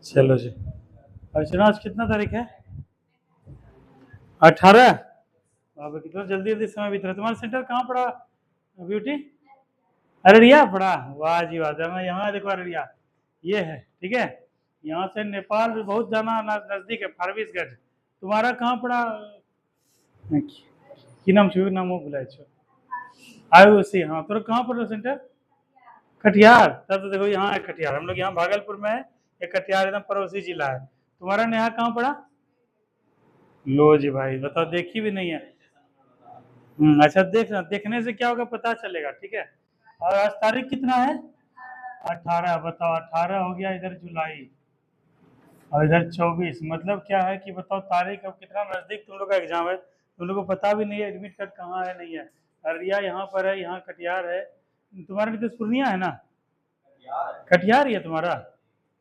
चलो जी। अर्चना आज कितना तारीख है? 18। अब कितना जल्दी जल्दी समय बीत रहा है। तुम्हारा सेंटर कहाँ पड़ा ब्यूटी? अररिया पड़ा। वाह जी वाह। मैं यहाँ देखो अररिया ये है, ठीक है। यहाँ से नेपाल भी बहुत जाना नजदीक है, फारबिसगंज। तुम्हारा कहाँ पड़ा? की नाम छो? नाम वो भुलाए छो। आयो उसी। हाँ, तो कहाँ पड़ा सेंटर? कटिहार। तब तो देखो यहाँ है कटिहार, हम लोग यहाँ भागलपुर में है। ये कटिहार एकदम पड़ोसी जिला है। तुम्हारा नेहा कहाँ पड़ा? लो जी भाई, बताओ, देखी भी नहीं है। अच्छा, देखना, देखने से क्या होगा पता चलेगा, ठीक है। और आज तारीख कितना है? 18। बताओ, 18 हो गया, इधर जुलाई और इधर 24। मतलब क्या है कि बताओ तारीख अब कितना नजदीक तुम लोग का एग्जाम है, तुम लोग को पता भी नहीं है एडमिट कार्ड कहाँ है नहीं है। अररिया यहाँ पर है, यहाँ कटिहार है। तुम्हारा नीतीश पूर्णिया है ना? कटिहार ही है तुम्हारा।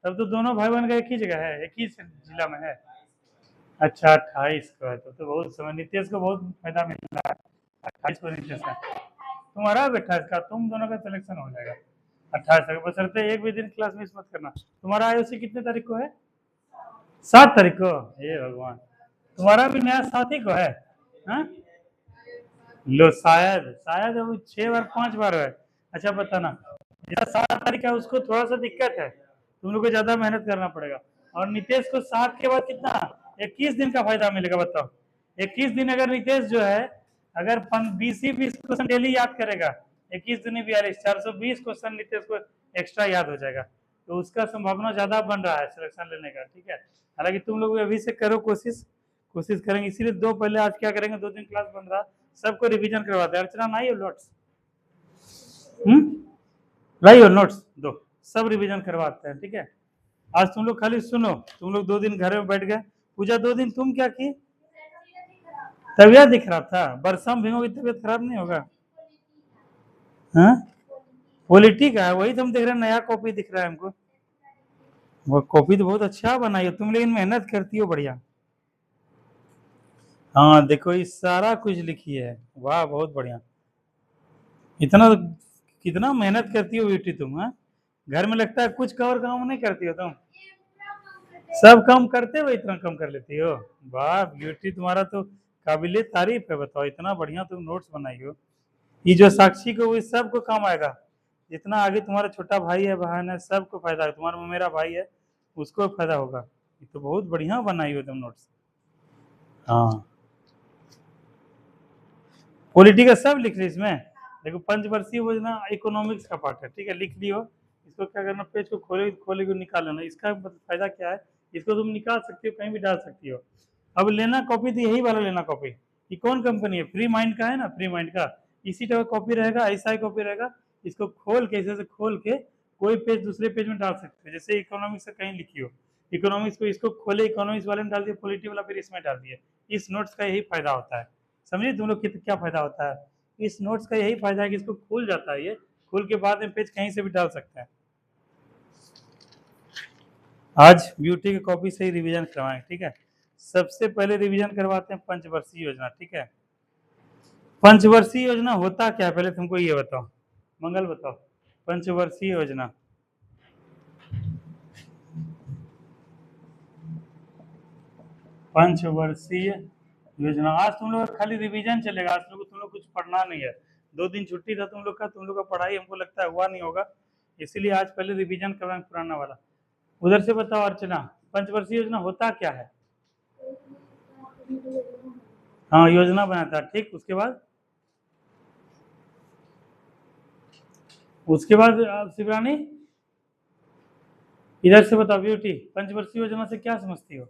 तब तो दोनों भाई बहन का एक ही जगह है, एक ही जिला में है। अच्छा, 28 को है, तो बहुत समय नीतीश को बहुत फायदा मिल रहा है। 28 को नीतीश का, तुम्हारा भी 28 का, तुम दोनों का सिलेक्शन हो जाएगा 28 तक। बशर्ते एक भी दिन क्लास मिस मत करना। तुम्हारा आईओसी कितने तारीख को है? 7 तारीख को। हे भगवान, तुम्हारा भी नया 7 ही को है। हाँ? लो, शायद शायद वो 6 बार 5 बार है। अच्छा बताना, जिसका 7 तारीख है उसको थोड़ा सा दिक्कत है, तुम लोग को ज्यादा मेहनत करना पड़ेगा। और नितेश को 7 के बाद कितना 21 दिन का फायदा मिलेगा, बताओ। 21 दिन अगर नितेश जो है, अगर 20 क्वेश्चन डेली याद करेगा, 21 दूनी 42, 420 क्वेश्चन नितेश को एक्स्ट्रा याद हो जाएगा। तो उसका संभावना ज्यादा बन रहा है सिलेक्शन लेने का, ठीक है। हालांकि तुम लोग अभी से करो कोशिश, कोशिश करेंगे। इसीलिए दो पहले आज क्या करेंगे, 2 दिन क्लास बन रहा, सबको रिवीजन करवाते हैं। अर्चना नहीं हो नोट्स? लाई हो नोट्स दो, सब रिवीजन करवाते हैं, ठीक है। आज तुम लोग खाली सुनो, तुम लोग 2 दिन घर में बैठ गए। पूजा 2 दिन तुम क्या की? तबियत दिख रहा था। बरसा में भिगोगी तबियत खराब नहीं होगा? हाँ, पॉलिटी का है, वही तो हम देख रहे हैं, नया कॉपी दिख रहा है हमको। वो कॉपी तो बहुत अच्छा बनाई हो तुम, लेकिन मेहनत करती हो बढ़िया। हाँ देखो, ये सारा कुछ लिखी है, वाह बहुत बढ़िया। इतना कितना मेहनत करती हो बेटी तुम। हाँ, घर में लगता है कुछ कवर काम नहीं करती हो तुम, सब काम करते हो, इतना कम कर लेती हो। वाह ब्यूटी, तुम्हारा तो काबिले तारीफ है। बताओ, इतना बढ़िया तुम नोट्स बनाई हो। ये जो साक्षी को, वो सबको काम आएगा। जितना आगे तुम्हारा छोटा भाई है, बहन है, सबको फायदा है। तुम्हारा मेरा भाई है, उसको फायदा होगा। ये तो बहुत बढ़िया बनाई हो तुम नोट्स। हाँ, पॉलिटी का सब लिख ली इसमें। देखो, पंचवर्षीय योजना इकोनॉमिक्स का पार्ट है, ठीक है, लिख लियो। इसको क्या करना, पेज को खोले खोले को निकाल लेना। इसका फायदा क्या है, इसको तुम निकाल सकती हो, कहीं भी डाल सकती हो। अब लेना कॉपी तो यही वाला लेना कॉपी। ये कौन कंपनी है? फ्री माइंड का है ना, फ्री माइंड का। इसी टाइप का कॉपी रहेगा, ऐसा ही कॉपी रहेगा। इसको खोल के, ऐसे से खोल के कोई पेज दूसरे पेज में डाल सकते हो। जैसे इकोनॉमिक्स का कहीं लिखी हो, इकोनॉमिक्स को इसको खोले, इकोनॉमिक्स वाले में डाल दिया, पॉलिटी वाला फिर इसमें डाल दिया। इस नोट्स का यही फायदा होता है। समझिए तुम लोग क्या फायदा होता है। इस नोट्स का यही फायदा है कि इसको खुल जाता है, ये खुल के बाद में पेज कहीं से भी डाल सकते हैं। आज ब्यूटी की कॉपी से ही रिवीजन करवाएंगे, ठीक है। सबसे पहले रिवीजन करवाते हैं पंचवर्षीय योजना, ठीक है। पंचवर्षीय योजना होता क्या है, पहले तुमको ये बताओ, मंगल बताओ। पंचवर्षीय योजना, पंचवर्षीय योजना, आज तुम लोग का खाली रिवीजन चलेगा। आज तुम लोग कुछ पढ़ना नहीं है। 2 दिन छुट्टी था तुम लोग का, तुम लोग का पढ़ाई हमको लगता है हुआ नहीं होगा। इसीलिए आज पहले रिवीजन करवाएंगे पुराना वाला। उधर से बताओ अर्चना, पंचवर्षीय योजना होता क्या है? हाँ, योजना बनाता, ठीक। उसके बाद शिवरानी, इधर से बताओ ब्यूटी, पंचवर्षीय योजना से क्या समझती हो?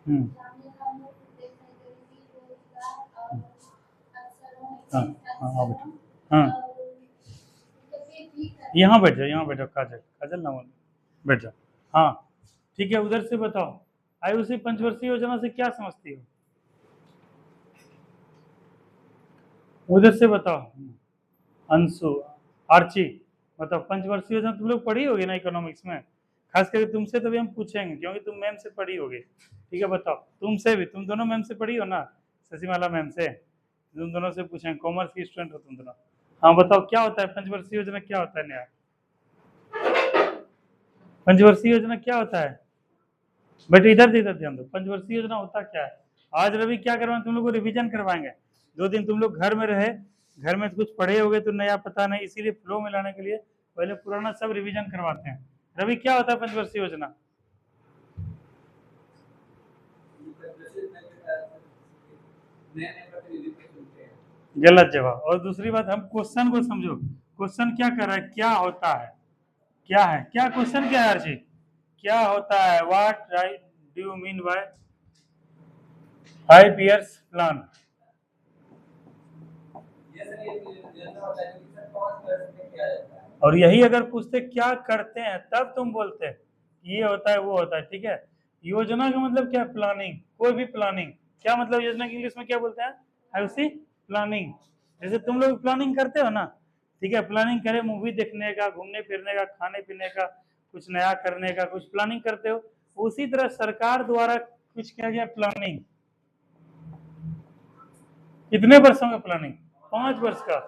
हम्म, हाँ हाँ हाँ बेटा, हाँ यहाँ बैठ जाओ, यहाँ बैठो, काजल काजल ना बोलो, बैठ जाओ। हाँ ठीक है, उधर से बताओ, आयुषी पंचवर्षीय योजना से क्या समझती हो? उधर से बताओ अंशु, आर्ची, बताओ पंचवर्षीय योजना तुम लोग पढ़ी होगी ना इकोनॉमिक्स में। खास करके तुमसे तभी हम पूछेंगे, क्योंकि तुम मैम से पढ़ी होगी, ठीक है। बताओ, तुमसे भी, तुम दोनों मैम से पढ़ी हो ना, शशिमाला मैम से, तुम दोनों से पूछेंगे, कॉमर्स की स्टूडेंट हो तुम दोनों। हाँ बताओ, क्या होता है पंचवर्षीय योजना, क्या होता है नया? पंचवर्षीय योजना क्या होता है बेटे? इधर ध्यान दो। पंचवर्षीय योजना होता क्या है? आज रवि क्या करवाएंगे तुम लोग को? रिवीजन करवाएंगे। 2 दिन तुम लोग घर में रहे, घर में कुछ पढ़े होगे तो नया पता नहीं, इसीलिए फ्लो में लाने के लिए पहले पुराना सब रिवीजन करवाते हैं। रवि क्या होता है पंचवर्षीय योजना? गलत जवाब। और दूसरी बात, हम क्वेश्चन को समझो। क्वेश्चन क्या कर रहा है? क्या होता है? क्या है? क्या क्वेश्चन क्या है हर्षी? क्या होता है? What do you mean by 5 years plan? और यही अगर पूछते क्या करते हैं तब तुम बोलते ये होता है वो होता है। ठीक है, योजना का मतलब क्या है? प्लानिंग। कोई भी प्लानिंग। क्या मतलब योजना की इंग्लिश में क्या बोलते हैं? है प्लानिंग। जैसे तुम लोग प्लानिंग करते हो ना, ठीक है, प्लानिंग करे मूवी देखने का, घूमने फिरने का, खाने पीने का, कुछ नया करने का, कुछ प्लानिंग करते हो, उसी तरह सरकार द्वारा कुछ किया गया प्लानिंग। कितने वर्षों का प्लानिंग? 5 वर्ष का,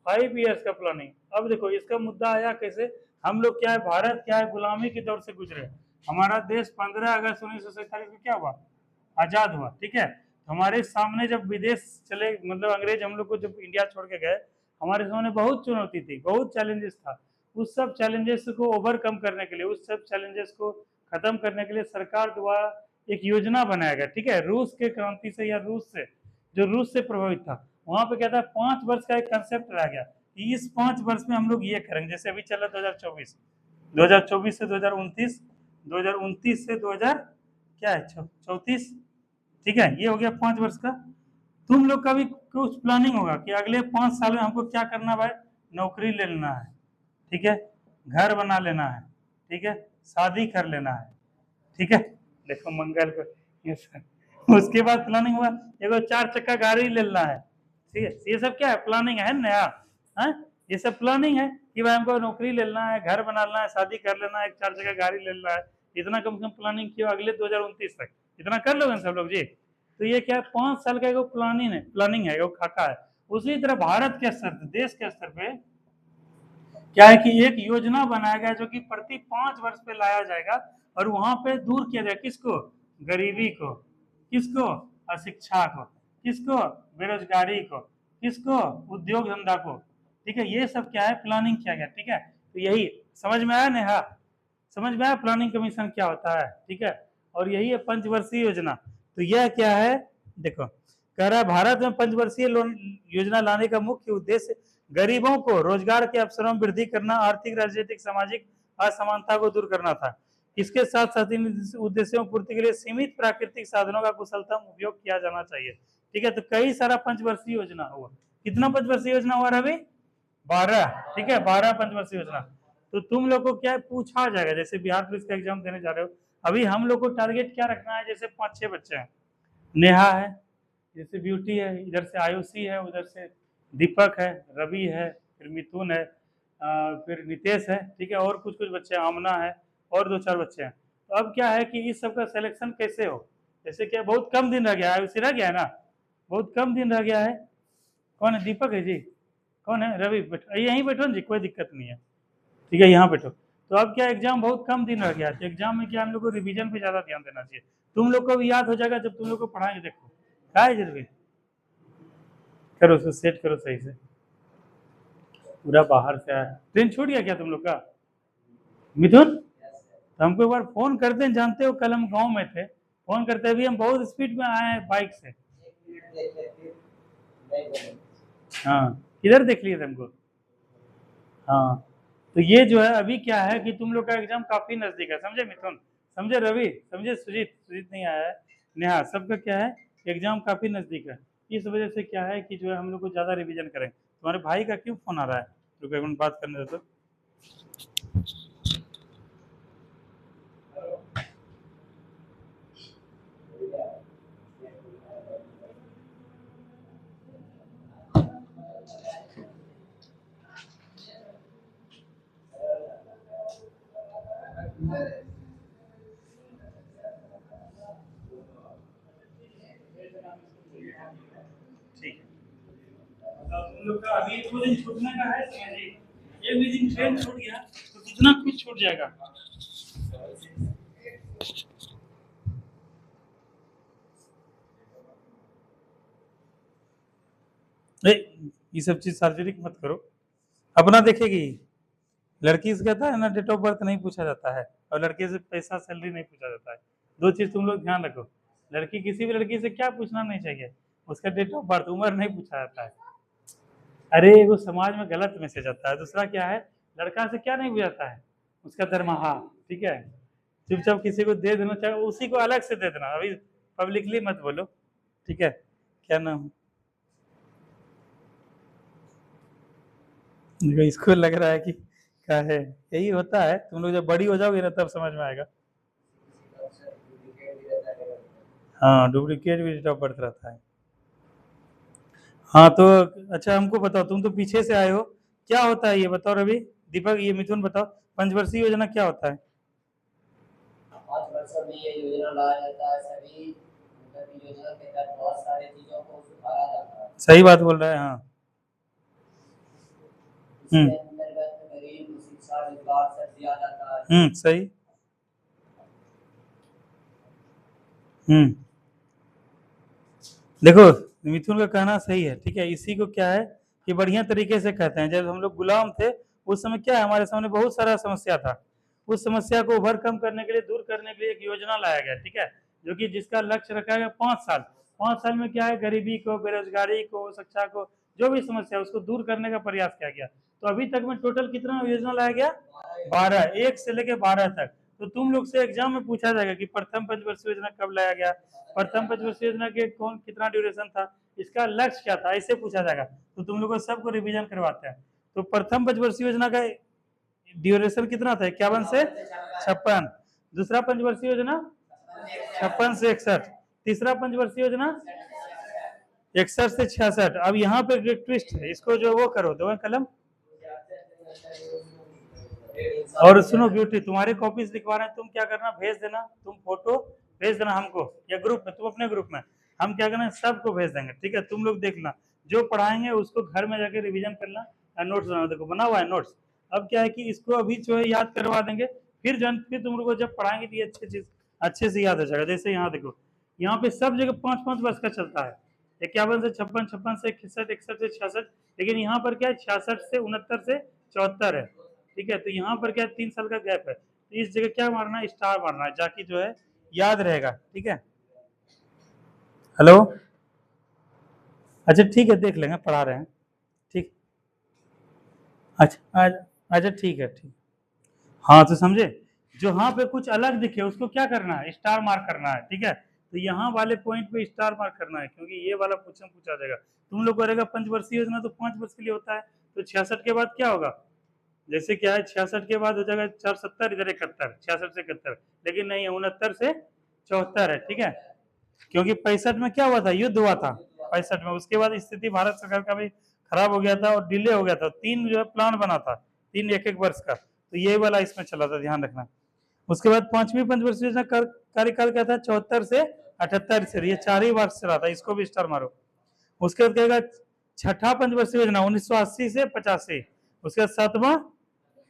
5 years का प्लानिंग। अब देखो इसका मुद्दा आया कैसे? हम लोग क्या है, भारत क्या है, गुलामी के दौर से गुजरे। हमारा देश 15 अगस्त 1947 को क्या हुआ? आजाद हुआ। ठीक है, हमारे सामने जब विदेश चले, मतलब अंग्रेज हम लोग को जब इंडिया छोड़ के गए, हमारे सामने बहुत चुनौती थी, बहुत चैलेंजेस था। उस सब चैलेंजेस को ओवरकम करने के लिए, उस सब चैलेंजेस को खत्म करने के लिए सरकार द्वारा एक योजना बनाया गया। ठीक है, रूस के क्रांति से या रूस से, जो रूस से प्रभावित था, वहां पे क्या था, 5 वर्ष का एक कंसेप्ट रह गया कि इस 5 वर्ष में हम लोग ये करेंगे। जैसे अभी चल रहा 2024 से 2029, 2029 से 2000 क्या है 34। ठीक है, ये हो गया 5 वर्ष का। तुम लोग का भी कुछ प्लानिंग होगा कि अगले 5 साल में हमको क्या करना भाई? नौकरी ले लेना है, ठीक है, घर बना लेना है, ठीक है, शादी कर लेना है। ठीक है, देखो मंगल को ये सब। उसके बाद प्लानिंग हुआ एगो 4 चक्का गाड़ी ले लेना है। ठीक है, ये सब क्या है? प्लानिंग है नया। है, ये सब प्लानिंग है कि भाई हमको नौकरी ले लेना है, घर बना लेना है, शादी कर लेना है, 4 चक्का गाड़ी ले लेना है। इतना कम से कम प्लानिंग किया अगले 2029 तक, इतना कर लोगे सब लोग जी। तो ये क्या है? 5 साल का एगो प्लानिंग है, एगो खाका है। उसी तरह भारत के स्तर पे, देश के स्तर पे क्या है कि एक योजना बनाया गया जो कि प्रति 5 वर्ष पे लाया जाएगा, और वहां पे दूर किया जाएगा किसको? गरीबी को। किसको? अशिक्षा को। किसको? बेरोजगारी को। किसको? उद्योग धंधा को। ठीक है, ये सब क्या है? प्लानिंग किया गया। ठीक है, तो यही समझ में आया नेहा? समझ में आया प्लानिंग कमीशन क्या होता है? ठीक है, और यही है पंचवर्षीय योजना। तो यह क्या है? देखो कह रहा है भारत में पंचवर्षीय योजना लाने का मुख्य उद्देश्य गरीबों को रोजगार के अवसरों में वृद्धि करना, आर्थिक, राजनीतिक, सामाजिक असमानता को दूर करना था। इसके साथ साथ इन उद्देश्यों की पूर्ति के लिए सीमित प्राकृतिक साधनों का कुशलतम उपयोग किया जाना चाहिए। ठीक है, तो कई सारा पंचवर्षीय योजना हुआ। कितना पंचवर्षीय योजना हुआ अभी? 12। ठीक है, 12 पंचवर्षीय योजना। तो तुम लोग को क्या पूछा जाएगा, जैसे बिहार पुलिस का एग्जाम देने जा रहे हो, अभी हम लोग को टारगेट क्या रखना है? जैसे 5-6 बच्चे हैं, नेहा है, जैसे ब्यूटी है, इधर से आयुषी है, उधर से दीपक है, रवि है, फिर मिथुन है, फिर नितेश है। ठीक है, और कुछ कुछ बच्चे, आमना है, और 2-4 बच्चे हैं। तो अब क्या है कि इस सब का सिलेक्शन कैसे हो? जैसे क्या बहुत कम दिन रह गया है, आयुषी रह गया है ना, बहुत कम दिन रह गया है। कौन है? दीपक है जी। कौन है? रवि। बैठो, यहीं बैठो ना जी, कोई दिक्कत नहीं है। ठीक है, यहाँ बैठो। तो अब क्या, एग्जाम बहुत कम दिन रह गया है, तो एग्जाम में क्या हम लोग को रिवीजन पे ज्यादा ध्यान देना चाहिए। तुम लोग को भी याद हो जाएगा जब तुम लोग को पढ़ाएंगे। देखो क्या है जरूरी, करो उसको सेट करो सही से। पूरा बाहर से आया, ट्रेन छूट गया क्या तुम लोग का? मिथुन, तो हमको एक बार फोन करते हैं, जानते हो कल हम गांव में थे, फोन करते अभी हम बहुत स्पीड में आए हैं बाइक से। हाँ, किधर देख लिए तुमको? हाँ, तो ये जो है अभी क्या है कि तुम लोग का एग्जाम काफी नजदीक है, समझे मिथुन, समझे रवि, समझे सुजीत नहीं आया है, नेहा, सबका क्या है, एग्जाम काफी नजदीक है। इस वजह से क्या है कि जो है हम लोग को ज्यादा रिवीजन करें। तुम्हारे भाई का क्यों फोन आ रहा है? रुको एक मिनट बात करने दो तो। ठीक है, तुम लोग का अभी 2 दिन छूटने का है, समझिए। एक भी दिन ट्रेन छूट गया तो कितना कुछ छूट जाएगा। ए, ये सब चीज सार्वजनिक मत करो, अपना देखेगी। लड़की से कहता है ना डेट ऑफ बर्थ नहीं पूछा जाता है, और लड़के से पैसा सैलरी नहीं पूछा जाता है। दो चीज तुम लोग ध्यान रखो, लड़की किसी भी लड़की से क्या पूछना नहीं चाहिए, उसका डेट ऑफ बर्थ उम्र नहीं पूछा जाता है। अरे वो समाज में गलत मैसेज आता है। दूसरा क्या है, लड़का से क्या नहीं पूछाता है, उसका दरमाहा, ठीक है। चुपचाप किसी को दे देना, चाहे उसी को अलग से दे देना, अभी पब्लिकली मत बोलो, ठीक है। क्या नाम, देखो इसको लग रहा है कि क्या है, यही होता है, तुम लोग जब बड़ी हो जाओगे ना तब समझ में आएगा। हाँ, डुप्लीकेट भी डेट ऑफ बर्थ रहता है। हाँ तो अच्छा हमको बताओ, तुम तो पीछे से आए हो, क्या होता है ये बताओ रवि, दीपक, ये मिथुन बताओ, पंचवर्षीय योजना क्या होता है? 5 वर्षों में ये योजना लाया जाता है, सभी मतलब योजना के तहत बहुत सारी चीजों को सुधारा जाता है। सही बात बोल रहे हैं, हाँ। इसके अंतर्गत गरीब को शिक्षा रोजगार सब दिया जाता है। सही। देखो मिथुन का कहना सही है, ठीक है। इसी को क्या है कि बढ़िया तरीके से कहते हैं, जब हम लोग गुलाम थे उस समय क्या है, हमारे सामने बहुत सारा समस्या था, उस समस्या को ओवरकम करने के लिए, दूर करने के लिए एक योजना लाया गया, ठीक है, जो कि जिसका लक्ष्य रखा गया 5 साल। 5 साल में क्या है, गरीबी को, बेरोजगारी को, शिक्षा को, जो भी समस्या है उसको दूर करने का प्रयास किया गया। तो अभी तक में टोटल कितना योजना लाया गया? 12, 1 से लेके 12 तक। तो तुम लोग से एग्जाम में पूछा जाएगा कि प्रथम पंचवर्षीय योजना कब लाया गया, प्रथम पंचवर्षीय योजना के कौन कितना ड्यूरेशन था, इसका लक्ष्य क्या था, ऐसे पूछा जाएगा। तो तुम लोग को सबको रिवीजन करवाते हैं। तो प्रथम पंचवर्षीय योजना का ड्यूरेशन कितना था, 51 से 56। दूसरा पंचवर्षीय योजना 56 से 61। तीसरा पंचवर्षीय योजना 61 से 66। अब यहाँ पे एक ट्विस्ट है, इसको जो वो करो, दो कलम। और सुनो ब्यूटी, तुम्हारे कॉपीज लिखवा रहे हैं, तुम क्या करना, भेज देना, तुम फोटो भेज देना हमको या ग्रुप में, तुम अपने ग्रुप में, हम क्या करना सबको भेज देंगे, ठीक है। तुम लोग देखना, जो पढ़ाएंगे उसको घर में जाके रिवीजन करना, नोट्स बनाना। देखो बना हुआ है नोट्स। अब क्या है कि इसको अभी जो है याद करवा देंगे, फिर तुम लोग को जब पढ़ाएंगे तो ये अच्छी चीज अच्छे से याद हो जाएगा। जैसे यहाँ देखो, यहाँ पे सब जगह 5-5 वर्ष का चलता है, 51 से 56, 56 से 61, 61 से 66। लेकिन यहाँ पर क्या है, 66 से 69 से 74 है, ठीक है। तो यहाँ पर क्या 3 साल का गैप है, तो इस जगह क्या मारना है, स्टार मारना है, जाके जो है याद रहेगा, ठीक है। हेलो, अच्छा ठीक है, देख लेंगे, पढ़ा रहे हैं, ठीक। अच्छा अच्छा ठीक है, ठीक। हाँ तो समझे, जो यहाँ पे कुछ अलग दिखे उसको क्या करना है, स्टार मार्क करना है, ठीक है। तो यहाँ वाले पॉइंट पे स्टार मार्क करना है, क्योंकि ये वाला क्वेश्चन पूछा जाएगा। तुम लोग करेगा पंचवर्षीय योजना तो 5 वर्ष के लिए होता है, तो 66 के बाद क्या होगा, जैसे क्या है 66 के बाद हो जाएगा 470, इधर 71, 66 से 71, लेकिन नहीं है 69 से 74 है, ठीक है। क्योंकि 65 में क्या हुआ था, युद्ध हुआ था 65 में, उसके बाद स्थिति भारत सरकार का भी खराब हो गया था और डिले हो गया था। 3 जो है प्लान बना था, 3 1-1 वर्ष का, तो ये वाला इसमें चला था, ध्यान रखना। उसके बाद 5वीं पंचवर्षीय योजना कार्यकाल क्या था, 74 से 78 से, ये 4 ही वर्ष चला था, इसको भी स्टार मारो। उसके बाद कहेगा छठा पंचवर्षीय योजना 1980 से 85। उसके बाद 7वां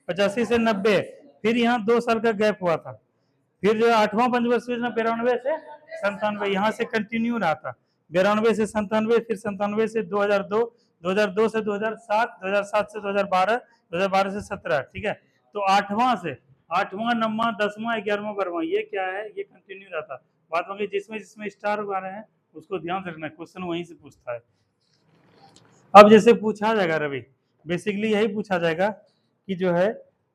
85 से 90, फिर यहाँ 2 साल का गैप हुआ था। फिर जो 8वां पंचवर्षीय योजना 92 से 97, यहाँ से कंटिन्यू रहा था, 92 से 97, फिर 97 से 2002, 2002 से 2007, 2007 से 2012, 2012 से 17, ठीक है। तो 8वां से 8वां 9वां 10वां 11वां 12वां ये क्या है, ये कंटिन्यू रहा था। बात होगी जिसमें जिसमें स्टार आ रहे हैं उसको ध्यान रखना, क्वेश्चन वहीं से पूछता है। अब जैसे पूछा जाएगा रवि, बेसिकली यही पूछा जाएगा कि जो है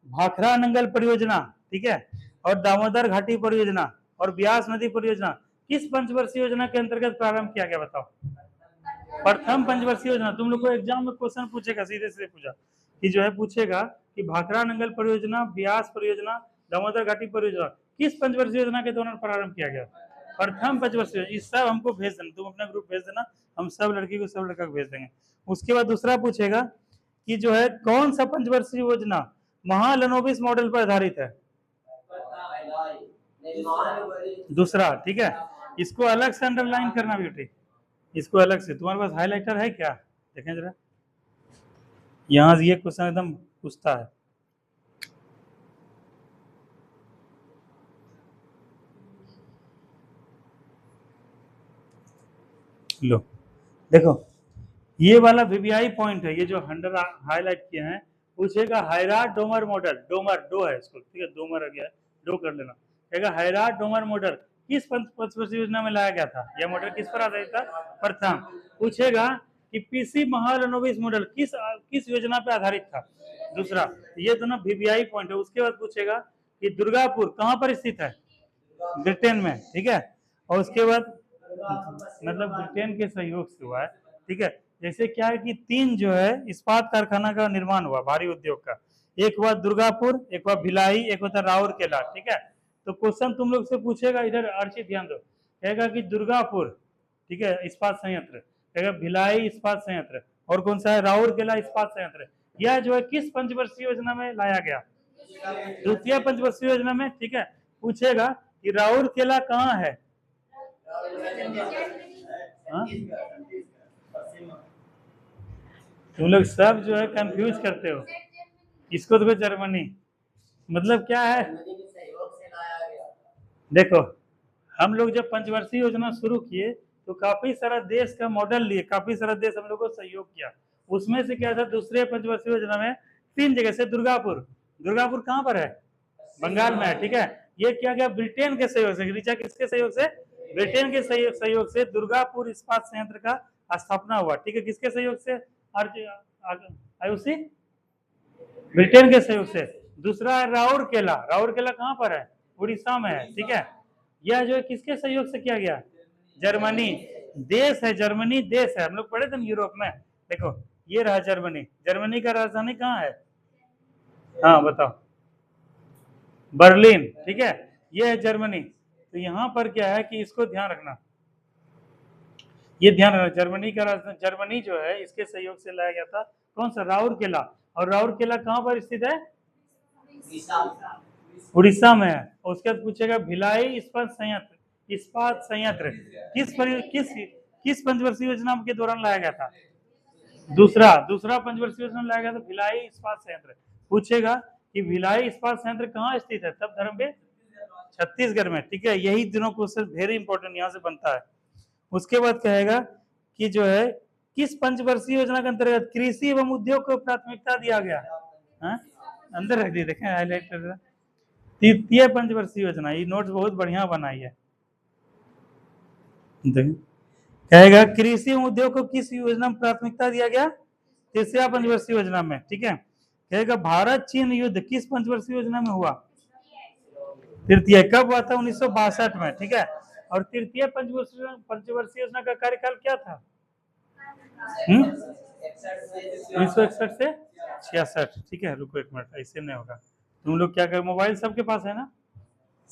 भाखड़ा नंगल परियोजना, ठीक है, और दामोदर घाटी परियोजना और ब्यास नदी परियोजना किस पंचवर्षीय योजना के अंतर्गत प्रारंभ किया गया, बताओ। प्रथम पंचवर्षीय योजना। तुम लोग को एग्जाम में क्वेश्चन पूछेगा, सीधे सीधे पूछा कि जो है पूछेगा कि भाखड़ा नंगल परियोजना, ब्यास परियोजना, दामोदर घाटी परियोजना किस पंचवर्षीय योजना के दौरान प्रारंभ किया गया, प्रथम पंचवर्षीय। इस सब हमको भेज देना, तुम अपना ग्रुप भेज देना, हम सब लड़की को सब लड़का को भेज देंगे। उसके बाद दूसरा पूछेगा कि जो है कौन सा पंचवर्षीय योजना महालनोबिस मॉडल पर आधारित है, दूसरा, ठीक है। इसको अलग से अंडरलाइन करना बेटे, इसको अलग से। तुम्हारे पास हाइलाइटर है क्या, देखें जरा, यहाँ ये क्वेश्चन एकदम पूछता है। लो देखो, ये वाला वीवीआई पॉइंट है, ये जो 100 हाईलाइट किए हैं, पूछेगा हैराट डोमर मॉडल, डोमर डो है इसको, ठीक है, डोमर आ गया, डो कर लेना, कहेगा हैराट डोमर मॉडल किस पंचवर्षीय योजना में लाया गया था, यह मॉडल किस पर आधारित था, प्रथम। पूछेगा कि पीसी महालनोबिस मॉडल किस योजना पे आधारित था, दूसरा। ये दोनों वीवीआई पॉइंट है। उसके बाद पूछेगा कि दुर्गापुर कहाँ पर स्थित है, ब्रिटेन में, ठीक है, और उसके बाद मतलब ब्रिटेन के सहयोग से हुआ है, ठीक है। जैसे क्या है कि 3 जो है इस्पात कारखाना का निर्माण हुआ भारी उद्योग का, एक हुआ दुर्गापुर, एक हुआ भिलाई, एक होता राउरकेला, ठीक है। तो क्वेश्चन तुम लोग से पूछेगा, इधर अर्चित ध्यान दो, कहेगा कि दुर्गापुर, ठीक है, इस्पात संयंत्र, कहेगा भिलाई इस्पात संयंत्र, और कौन सा है, राउरकेला इस्पात संयंत्र, यह जो है किस पंचवर्षीय योजना में लाया गया, द्वितीय पंचवर्षीय योजना में, ठीक है। पूछेगा कि राउरकेला कहाँ है, हाँ? तुम लोग सब जो है कंफ्यूज करते हो, इसको देखो जर्मनी, मतलब क्या है, देखो हम लोग जब पंचवर्षीय योजना शुरू किए तो काफी सारा देश का मॉडल लिए, काफी सारा देश हम लोग को सहयोग किया, उसमें से क्या था, दूसरे पंचवर्षीय योजना में 3 जगह से दुर्गापुर, दुर्गापुर कहाँ पर है, बंगाल में है, ठीक है। ये क्या गया, ब्रिटेन के सहयोग से, ऋचा किसके सहयोग से, ब्रिटेन के सहयोग से दुर्गापुर इस्पात संयंत्र का स्थापना हुआ, ठीक है, किसके सहयोग से, आयुषी, ब्रिटेन के सहयोग से। दूसरा है राउरकेला, राउरकेला कहाँ पर है, उड़ीसा में है, ठीक है। यह जो है किसके सहयोग से किया गया, जर्मनी देश है, जर्मनी देश है, हम लोग पढ़े थे यूरोप में, देखो ये रहा जर्मनी, जर्मनी का राजधानी कहाँ है, हाँ बताओ, बर्लिन, ठीक है, ये है जर्मनी। तो यहाँ पर क्या है कि इसको ध्यान रखना, ये ध्यान रखना, जर्मनी का राजधानी, जर्मनी जो है इसके सहयोग से लाया गया था, कौन सा, राउरकेला, और राउरकेला कहाँ पर स्थित है, उड़ीसा में है। और उसके बाद पूछेगा भिलाई इस्पात संयंत्र, इस्पात संयंत्र किस पंचवर्षीय योजना के दौरान लाया गया था, दूसरा पंचवर्षीय योजना लाया गया था भिलाई इस्पात संयंत्र। पूछेगा कि भिलाई इस्पात संयंत्र कहाँ स्थित है, तब धर्म पे छत्तीसगढ़ में, ठीक है। यही दोनों क्वेश्चन वेरी इंपॉर्टेंट यहाँ से बनता है। उसके बाद कहेगा कि जो है किस पंचवर्षीय योजना के अंतर्गत कृषि एवं उद्योग को प्राथमिकता दिया गया, हाँ? अंदर रख दिए, देखें हाईलाइट कर, तृतीय पंचवर्षीय योजना, ये नोट्स बहुत बढ़िया बनाई है, कहेगा कृषि एवं उद्योग को किस योजना में प्राथमिकता दिया गया, तीसरा पंचवर्षीय योजना में, ठीक है। कहेगा भारत चीन युद्ध किस पंचवर्षीय योजना में हुआ, तृतीय, कब हुआ था, 1962 में, ठीक है। और तृतीय पंचवर्षीय योजना का कार्यकाल क्या था, 1961 से 66, ठीक है। रुको एक मिनट, ऐसे नहीं होगा, तुम लोग क्या कर, मोबाइल सबके पास है ना,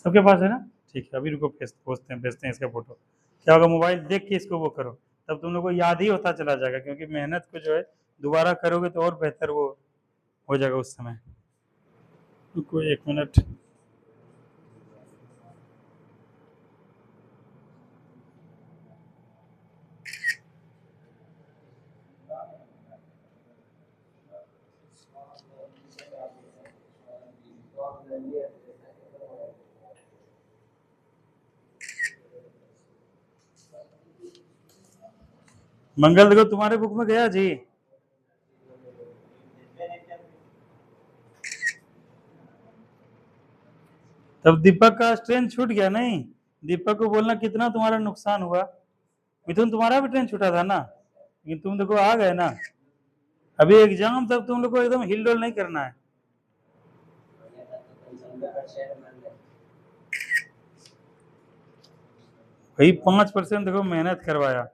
सबके पास है ना, ठीक है। अभी रुको भेजते हैं इसका फोटो, क्या होगा, मोबाइल देख के इसको वो करो, तब तुम लोग को याद ही होता चला जाएगा, क्योंकि मेहनत को जो है दोबारा करोगे तो और बेहतर वो हो जाएगा उस समय। रुको 1 मिनट, मंगल देखो तुम्हारे बुक में गया जी, तब दीपक का ट्रेन छूट गया, नहीं, दीपक को बोलना कितना तुम्हारा नुकसान हुआ, मिथुन तुम्हारा भी ट्रेन छूटा था ना, लेकिन तुम देखो आ गए ना, अभी एग्जाम तक तुम लोग को एकदम हिलडोल नहीं करना है। भाई 5% देखो मेहनत करवाया,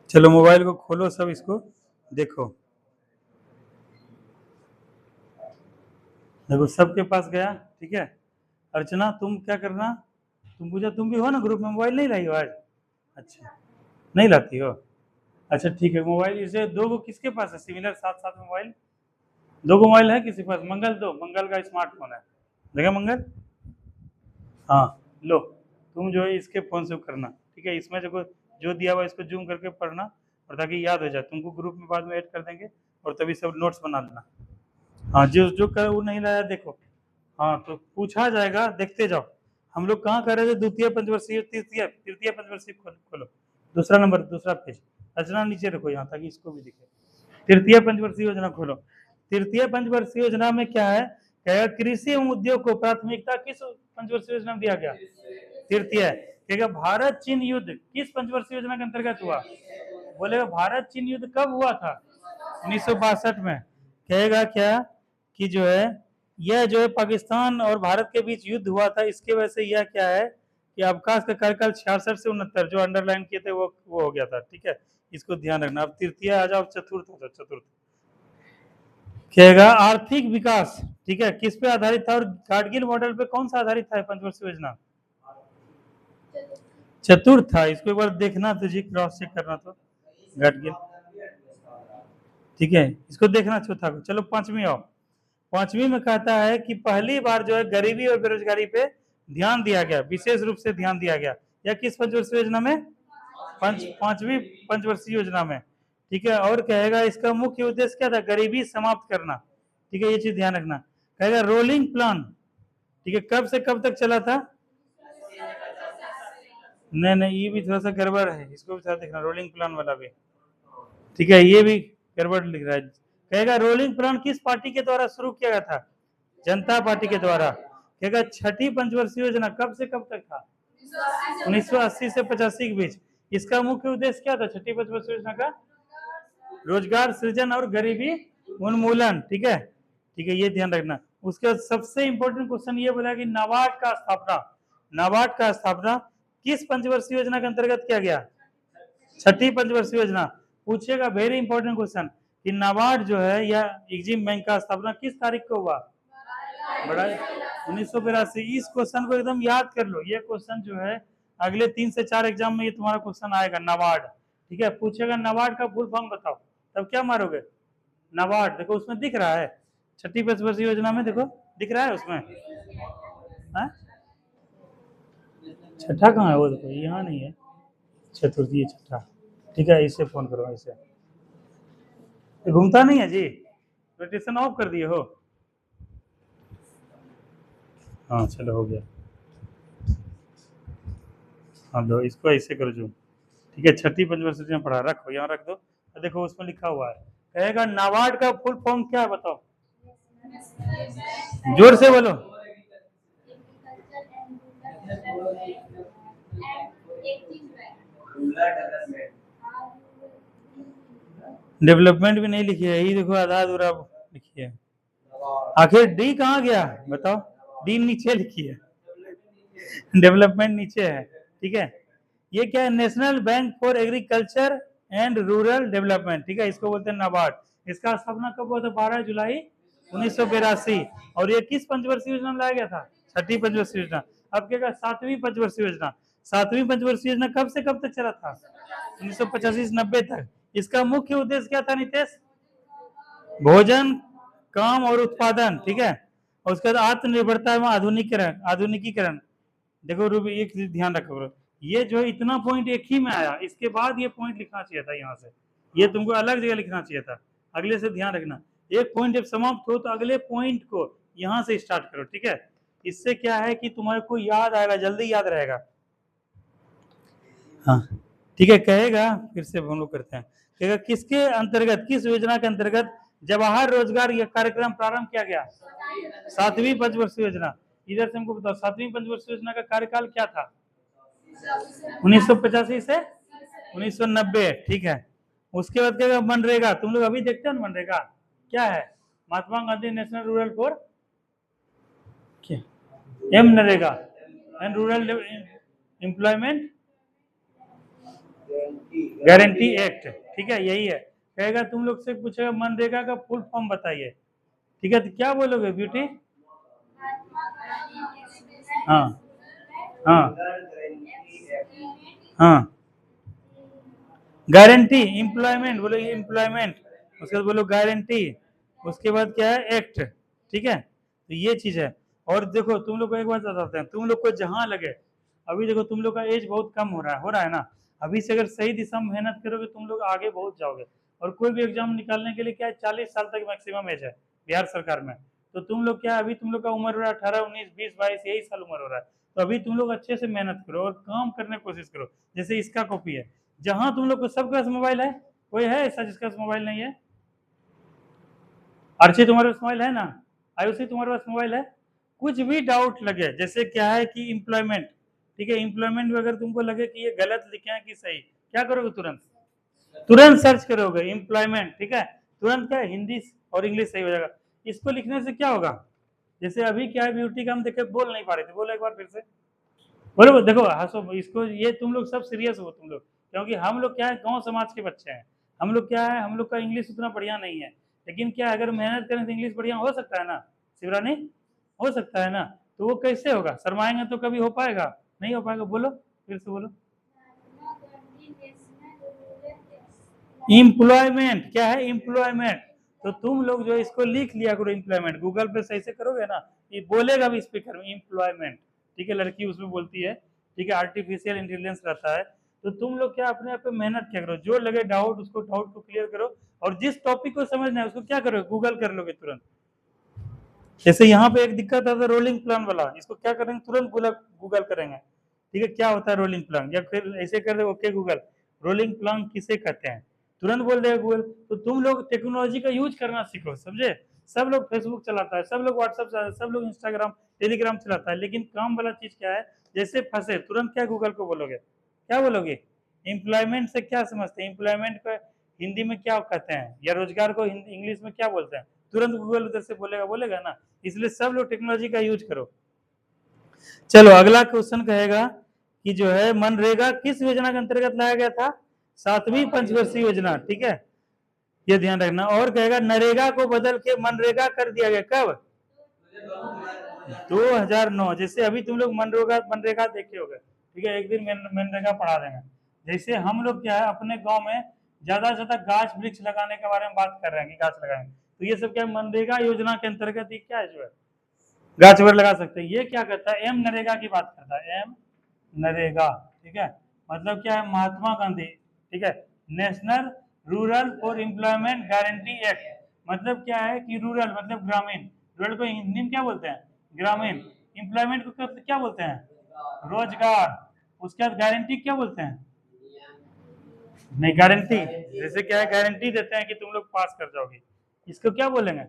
चलो मोबाइल को खोलो सब, इसको देखो, देखो सबके पास गया, ठीक है। अर्चना तुम क्या करना, तुम पूछा, तुम भी हो ना ग्रुप में, मोबाइल नहीं लाई हो आज, अच्छा नहीं लाती हो, अच्छा ठीक है। मोबाइल इसे 2 को किसके पास है, सिमिलर साथ साथ मोबाइल, 2 को मोबाइल है किसी पास, मंगल दो, मंगल का स्मार्टफोन है, देखा मंगल, हाँ लो, तुम जो है इसके फोन से करना, ठीक है। इसमें जो दिया हुआ इसको जूम करके पढ़ना, और ताकि याद हो जाए, तुमको ग्रुप में बाद में ऐड कर देंगे, और तभी सब नोट्स बना लेना। हाँ जो जो कर वो नहीं लाया देखो, हाँ तो पूछा जाएगा, देखते जाओ, हम लोग कहाँ कर रहे थे, द्वितीय पंचवर्षीय तृतीय पंचवर्षीय खोलो, दूसरा नंबर, दूसरा पेज, रचना नीचे रखो यहाँ ताकि इसको भी दिखे। तृतीय पंचवर्षीय योजना खोलो। तृतीय पंचवर्षीय योजना में क्या है, कहेगा कृषि एवं उद्योग को प्राथमिकता किस पंचवर्षीय योजना में दिया गया, तृतीय। कहेगा भारत चीन युद्ध किस पंचवर्षीय योजना के अंतर्गत हुआ, बोलेगा भारत चीन युद्ध कब हुआ था, 1962 में। कहेगा क्या कि जो है यह जो है पाकिस्तान और भारत के बीच युद्ध हुआ था, इसके वजह से यह क्या है कि अवकाश का कार्यकाल 66 से 69 जो अंडरलाइन किए थे वो हो गया था, ठीक है, इसको ध्यान रखना। अब तृतीय आ जाओ, चतुर्थ हो जाओ, चतुर्थ कहेगा आर्थिक विकास, ठीक है, किस पे आधारित था, और गाडगिल मॉडल पे कौन सा आधारित था पंचवर्षीय योजना, चतुर्थ था। इसको एक बार देखना तुझे, क्रॉस चेक करना तो गाडगिल, ठीक है, इसको देखना चौथा को। चलो पांचवी आओ। पांचवी में कहता है कि पहली बार जो है गरीबी और बेरोजगारी पे ध्यान दिया गया, विशेष रूप से ध्यान दिया गया, या किस पंचवर्षीय योजना में, पांचवी पंचवर्षीय योजना में, ठीक है। और कहेगा इसका मुख्य उद्देश्य क्या था, गरीबी समाप्त करना, ठीक है, ये चीज ध्यान रखना। कहेगा रोलिंग प्लान, ठीक है, कब से कब तक चला था, नहीं ये भी थोड़ा सा गड़बड़ है, इसको भी थोड़ा देखना, रोलिंग प्लान वाला भी, ठीक है, ये भी गड़बड़ लिख रहा है। कहेगा रोलिंग प्लान किस पार्टी के द्वारा शुरू किया गया था, जनता पार्टी के द्वारा। कहेगा छठी पंचवर्षीय योजना कब से कब तक था, 1980 से 85 के बीच। इसका मुख्य उद्देश्य क्या था, छठी पंचवर्षीय योजना का, रोजगार सृजन और गरीबी उन्मूलन, ठीक है, ठीक है, ये ध्यान रखना। उसके बाद सबसे इंपॉर्टेंट क्वेश्चन ये बोला कि नाबार्ड का स्थापना, नाबार्ड का स्थापना किस पंचवर्षीय योजना के अंतर्गत किया गया, छठी पंचवर्षीय योजना। पूछेगा वेरी इंपॉर्टेंट क्वेश्चन कि नाबार्ड जो है या एग्जिम बैंक का स्थापना किस तारीख को हुआ, बड़ा 1982। इस क्वेश्चन को एकदम याद कर लो, ये क्वेश्चन जो है अगले 3 से 4 एग्जाम में ये तुम्हारा क्वेश्चन आएगा, नाबार्ड, ठीक है। पूछेगा नाबार्ड का फुल फॉर्म बताओ, तब क्या मारोगे, नाबार्ड, देखो उसमें दिख रहा है, छठी पंचवर्षीय योजना में देखो दिख रहा है उसमें, हाँ? छठा कहाँ है वो, देखो यहाँ नहीं है, चतुर्थी छठा, ठीक है, इसे फोन करो, इसे घूमता नहीं है जी, नोटिफिकेशन ऑफ कर दिए हो, हाँ चलो हो गया, हाँ दो इसको ऐसे करो जो, ठीक है, छठी पंचवर्षीय योजना पढ़ा, रखो यहाँ रख दो, देखो उसमें लिखा हुआ है। कहेगा नाबार्ड का फुल फॉर्म क्या है बताओ, जोर से बोलो, डेवलपमेंट भी नहीं लिखी है, ये देखो आधा अधूरा लिखी है, आखिर डी कहाँ गया बताओ, डी नीचे लिखी है, डेवलपमेंट नीचे है, ठीक है। ये क्या है, national bank for agriculture and rural development, ठीक है, इसको बोलते हैं नाबार्ड। इसका स्थापना कब हुआ था, 12 जुलाई 1982, और ये किस पंचवर्षीय योजना में लाया गया था, छठी पंचवर्षीय योजना। अब क्या, सातवीं पंचवर्षीय योजना, सातवीं पंचवर्षीय योजना कब से कब तक चला था, 1985 से 90 तक। इसका मुख्य उद्देश्य क्या था नितेश, भोजन, काम और उत्पादन, ठीक है, और उसके बाद आत्मनिर्भरता एवं आधुनिकीकरण, आधुनिकीकरण। देखो रूबी एक ध्यान रखो, ये जो इतना पॉइंट एक ही में आया, इसके बाद ये पॉइंट लिखना चाहिए था यहाँ से, ये तुमको अलग जगह लिखना चाहिए था, अगले से ध्यान रखना। एक पॉइंट जब समाप्त हो तो अगले पॉइंट को यहाँ से स्टार्ट करो, ठीक है, इससे क्या है कि तुम्हारे को याद आएगा, जल्दी याद रहेगा, हाँ ठीक है। कहेगा फिर से हम लोग करते हैं, कहेगा किसके अंतर्गत, किस योजना के अंतर्गत जवाहर रोजगार यह कार्यक्रम प्रारंभ किया गया, सातवीं पंचवर्षीय योजना। इधर से हमको बताओ सातवीं पंचवर्षीय योजना का कार्यकाल क्या था, 1985 से 1990, ठीक है। उसके बाद क्या, मनरेगा, तुम लोग अभी देखते हैं मनरेगा क्या है, Mahatma Gandhi national rural for क्या, M NREGA and rural employment guarantee act, ठीक है, यही है। कहेगा तुम लोग से पूछेगा मनरेगा का फुल फॉर्म बताइए, ठीक है, तो क्या बोलोगे ब्यूटी, हाँ हाँ हाँ, गारंटी एम्प्लॉयमेंट, बोलो एम्प्लॉयमेंट, उसके बाद बोलो गारंटी, उसके बाद क्या है एक्ट, ठीक है, तो ये चीज है। और देखो तुम लोग को एक बात बताते हैं, तुम लोग को जहां लगे, अभी देखो तुम लोग का एज बहुत कम हो रहा है ना, अभी से अगर सही दिशा में मेहनत करोगे तुम लोग आगे बहुत जाओगे। और कोई भी एग्जाम निकालने के लिए क्या है, 40 साल तक मैक्सिमम एज है बिहार सरकार में, तो तुम लोग क्या, अभी तुम लोग का उम्र हो रहा है 18, 19, 20, 22, यही साल उम्र हो रहा है, तो अभी तुम लोग अच्छे से मेहनत करो और काम करने की कोशिश करो। जैसे इसका कॉपी है, जहां तुम लोग को सबके पास मोबाइल है, कोई है ऐसा जिसका पास मोबाइल नहीं है? अर्ची तुम्हारे पास मोबाइल है ना? आयुषी तुम्हारे पास मोबाइल है? कुछ भी डाउट लगे, जैसे क्या है कि एम्प्लॉयमेंट, ठीक है, एम्प्लॉयमेंट में अगर तुमको लगे कि ये गलत लिखे हैं कि सही, क्या करोगे? तुरंत सर्च करोगे एम्प्लॉयमेंट, ठीक है, तुरंत क्या हिंदी और इंग्लिश सही हो जाएगा। इसको लिखने से क्या होगा? जैसे अभी क्या है, ब्यूटी का हम देखे बोल नहीं पा रहे थे, बोलो एक बार फिर से बोलो। देखो हंसो, इसको ये तुम लोग सब सीरियस हो तुम लोग, क्योंकि हम लोग क्या है गांव समाज के बच्चे हैं। हम लोग क्या है, हम लोग का इंग्लिश उतना बढ़िया नहीं है, लेकिन क्या अगर मेहनत करें तो इंग्लिश बढ़िया हो सकता है ना शिवरानी? हो सकता है ना? तो वो कैसे होगा? शर्माएंगे तो कभी हो पाएगा? नहीं हो पाएगा। बोलो फिर से बोलो। एम्प्लॉयमेंट क्या है? एम्प्लॉयमेंट। तो तुम लोग जो इसको लिख लिया करो एम्प्लॉयमेंट, गूगल पे सही से करोगे ना, ये बोलेगा भी स्पीकर में एम्प्लॉयमेंट, ठीक है, लड़की उसमें बोलती है, ठीक है, आर्टिफिशियल इंटेलिजेंस रहता है। तो तुम लोग क्या अपने आप पे मेहनत क्या करो, जो लगे डाउट उसको डाउट को क्लियर करो, और जिस टॉपिक को समझना है उसको क्या करो, गूगल कर लोगे तुरंत। जैसे यहाँ पे एक दिक्कत आता है रोलिंग प्लान वाला, इसको क्या करेंगे, तुरंत गूगल करेंगे, ठीक है, क्या होता है रोलिंग प्लान, या फिर ऐसे कर दे ओके गूगल रोलिंग प्लान किसे कहते हैं, तुरंत बोल देगा गूगल। तो तुम लोग टेक्नोलॉजी का यूज करना सीखो, समझे? सब लोग फेसबुक चलाता है, सब लोग व्हाट्सएप चलाता है, सब लोग इंस्टाग्राम टेलीग्राम चलाता है, लेकिन काम वाला चीज क्या है, जैसे फंसे तुरंत क्या गूगल को बोलोगे, क्या बोलोगे? एम्प्लॉयमेंट से क्या समझते हैं, एम्प्लॉयमेंट को हिंदी में क्या कहते हैं, या रोजगार को इंग्लिश में क्या बोलते हैं, तुरंत गूगल उधर से बोलेगा, बोलेगा ना। इसलिए सब लोग टेक्नोलॉजी का यूज करो। चलो अगला क्वेश्चन कहेगा कि जो है मनरेगा किस योजना के अंतर्गत लाया गया था? 7वीं पंचवर्षीय योजना, ठीक है, ये ध्यान रखना। और कहेगा नरेगा को बदल के मनरेगा कर दिया गया कब? 2009। जैसे अभी तुम लोग मनरेगा मनरेगा देखे होगे, ठीक है, एक दिन मनरेगा पढ़ा देंगे। जैसे हम लोग क्या है अपने गांव में ज्यादा से ज्यादा गाछ वृक्ष लगाने के बारे में बात कर रहे हैं कि गाछ लगाएंगे, तो ये सब क्या मनरेगा योजना के अंतर्गत ये क्या है, जो है गाछ वगैरह लगा सकते हैं। ये क्या करता है, एम नरेगा की बात करता है, एम नरेगा, ठीक है, मतलब क्या है, महात्मा गांधी, ठीक है, national rural for employment guarantee act, मतलब क्या है कि रूरल मतलब ग्रामीण, रूरल को हिंदी में क्या बोलते हैं, ग्रामीण, एम्प्लॉयमेंट को क्या बोलते हैं, रोजगार, उसके बाद गारंटी क्या बोलते हैं, नहीं गारंटी, जैसे क्या है गारंटी देते हैं कि तुम लोग पास कर जाओगे, इसको क्या बोलेंगे?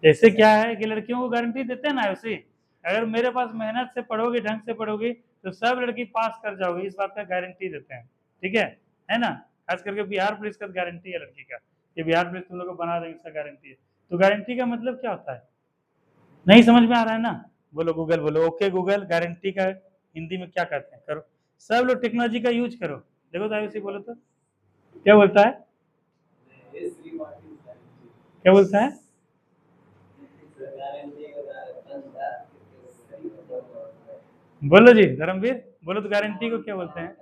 जैसे क्या है कि लड़कियों को गारंटी देते हैं ना, उसी अगर मेरे पास मेहनत से पढ़ोगे, ढंग से पढ़ोगे, तो सब लड़की पास कर जाओगे, इस बात का गारंटी देते हैं, ठीक है ना? खास करके बिहार पुलिस का गारंटी है लड़की का, कि बिहार पुलिस तुम लोग को बना देंगे, इसका गारंटी है। तो गारंटी का मतलब क्या होता है, नहीं समझ में आ रहा है ना? बोलो गूगल, बोलो ओके गूगल गारंटी का हिंदी में क्या कहते हैं, करो सब लोग टेक्नोलॉजी का यूज करो। देखो तो बोलो तो क्या बोलता है, क्या बोलता है? बोलो जी धर्मवीर, बोलो तो गारंटी को क्या बोलते हैं?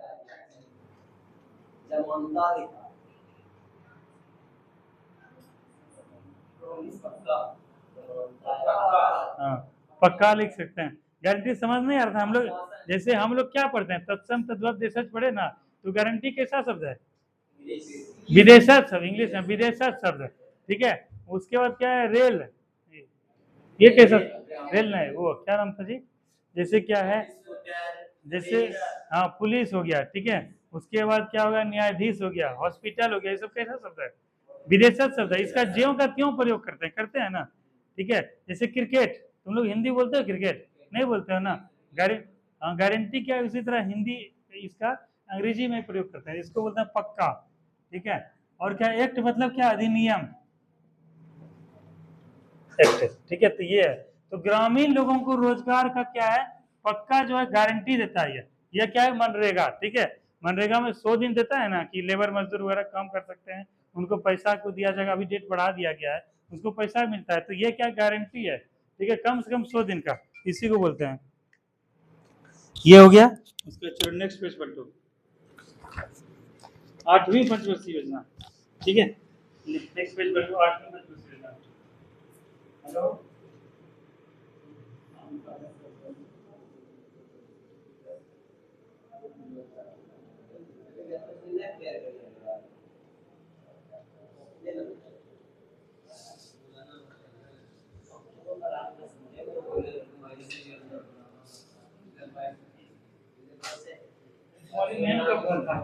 हाँ पक्का लिख सकते हैं। गारंटी समझ नहीं आ रहा था हम लोग, जैसे हम लोग क्या पढ़ते हैं तत्सम तद्भव देशज पढ़े ना, तो गारंटी कैसा शब्द है, विदेशज शब्द, इंग्लिश में विदेशज शब्द, ठीक है। उसके बाद क्या है, रेल, ये कैसा, रेल नहीं, वो क्या नाम था जी, जैसे क्या है, जैसे हाँ पुलिस हो गया, ठीक है, उसके बाद क्या होगा, न्यायाधीश हो गया, हॉस्पिटल हो गया, ये सब कैसा शब्द है, विदेशज शब्द है। इसका ज्यों का त्यों प्रयोग करते हैं ना, ठीक है। जैसे क्रिकेट, तुम लोग हिंदी बोलते हो, क्रिकेट नहीं बोलते हो ना, गारंटी क्या है, उसी तरह हिंदी इसका अंग्रेजी में प्रयोग करते हैं, इसको बोलते हैं पक्का, ठीक है। और क्या एक्ट मतलब क्या, अधिनियम, एक्ट, ठीक है। तो ये है, तो ग्रामीण लोगों को रोजगार का क्या है, पक्का जो है गारंटी देता है ये क्या है, मनरेगा, ठीक है। मनरेगा में 100 दिन देता है ना, कि लेबर मजदूर वगैरह काम कर सकते हैं, उनको पैसा को दिया जाएगा, अभी डेट बढ़ा दिया गया है, उसको पैसा मिलता है, तो ये क्या गारंटी है, ठीक है, कम से कम 100 दिन का, इसी को बोलते हैं। ये हो गया। उसके चलो नेक्स्ट पेज पर, 8वीं पंचवर्षीय योजना, ठीक है, नेक्स्ट पेज पर 8वीं पंचवर्षीय योजना। हेलो तुम्हारी मैम का फोन था।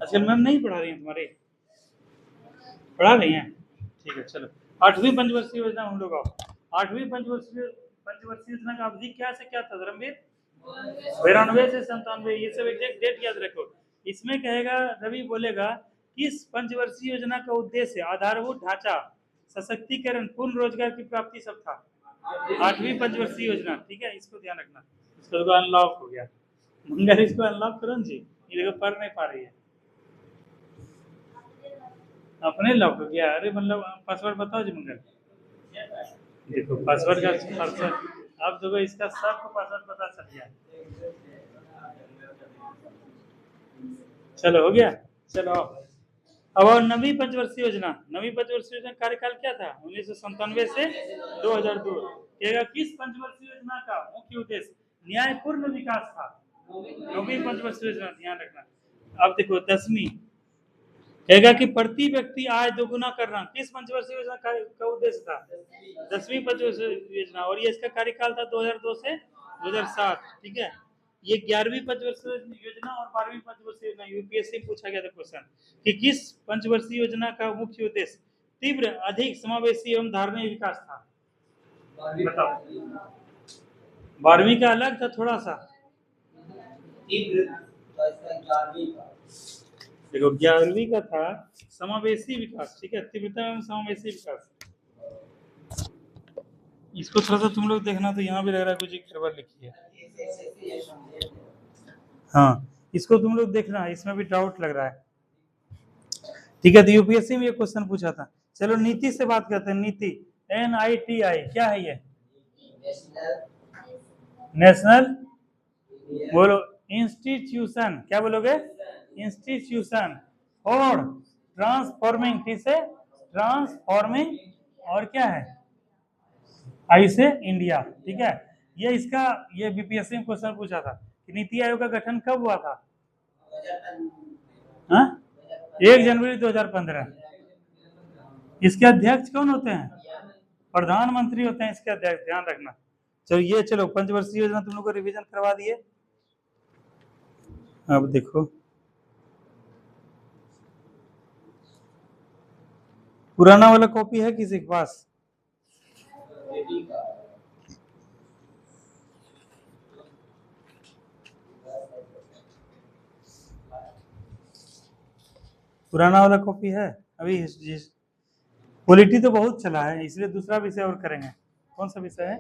आजकल मैम नहीं पढ़ा रही हैं तुम्हारे? पढ़ा रही हैं, ठीक है चलो। 8वीं पंचवर्षीय योजना हम लोग आओ। 8वीं पंचवर्षीय योजना का अवधि क्या से क्या था धर्मवीर? 92 से 97। ये सब एग्जैक्ट डेट याद रखो। इसमें कहेगा, रवि बोलेगा किस पंचवर्षीय योजना का उद्देश्य आधारभूत ढांचा, सशक्तिकरण, पूर्ण रोजगार की प्राप्ति सब था। 8वीं पंचवर्षीय योजना, ठीक है, इसको ध्यान रखना। इसको तो अनलॉक हो गया मंगल, इसको अनलॉक करो जी। ये देखो पढ़ नहीं पा रही है, अपने लॉक हो गया। अरे मतलब पासवर्ड बताओ जी मंगल। देखो पासवर्ड का पासवर्ड अब देखो, इसका सबको पासवर्ड पता चल गया। चलो हो गया, चलो अब और नवीं पंचवर्षीय योजना। नवीं पंचवर्षीय योजना कार्यकाल क्या था? 1997 से 2002। कहेगा किस पंचवर्षीय योजना का मुख्य उद्देश्य न्यायपूर्ण विकास था? नवीं पंचवर्षीय योजना, ध्यान रखना। अब देखो 10वीं, कहेगा कि प्रति व्यक्ति आय दोगुना करना, किस पंचवर्षीय योजना का उद्देश्य था? 10वीं पंचवर्षीय योजना, और ये इसका कार्यकाल था 2002 से 2007, ठीक है। ये 11वीं पंचवर्षीय योजना और 12वीं पंचवर्षीय योजना, यूपीएससी पूछा गया था क्वेश्चन कि किस पंचवर्षीय योजना का मुख्य उद्देश्य तीव्र, अधिक समावेशी एवं धारणीय विकास था? बताओ। 12वीं का अलग था थोड़ा सा, देखो 11वीं का था समावेशी विकास, ठीक है, तीव्रता एवं समावेशी विकास। इसको थोड़ा सा तुम लोग देखना, तो यहाँ भी लग रहा है कुछ गड़बड़ लिखी है। हाँ, इसको तुम लोग देखना, इसमें भी डाउट लग रहा है, ठीक है। तो यूपीएससी में ये क्वेश्चन पूछा था। चलो नीति से बात करते हैं। नीति, NITI क्या है ये? नेशनल, बोलो, इंस्टीट्यूशन, क्या बोलोगे? इंस्टीट्यूशन फॉर ट्रांसफॉर्मिंग, ठीक है, ट्रांसफॉर्मिंग, और क्या है? आई से इंडिया, ठीक है। ये इसका, ये बीपीएससी में क्वेश्चन पूछा था कि नीति आयोग का गठन कब हुआ था? 1 जनवरी 2015। इसके अध्यक्ष कौन होते हैं? प्रधानमंत्री होते हैं इसके अध्यक्ष, ध्यान रखना। चलो ये, चलो पंचवर्षीय योजना तुम लोग को रिवीजन करवा दिए। अब देखो पुराना वाला कॉपी है किसी के पास? पुराना वाला कॉपी है? अभी पॉलिटी तो बहुत चला है, इसलिए दूसरा विषय और करेंगे। कौन सा विषय है?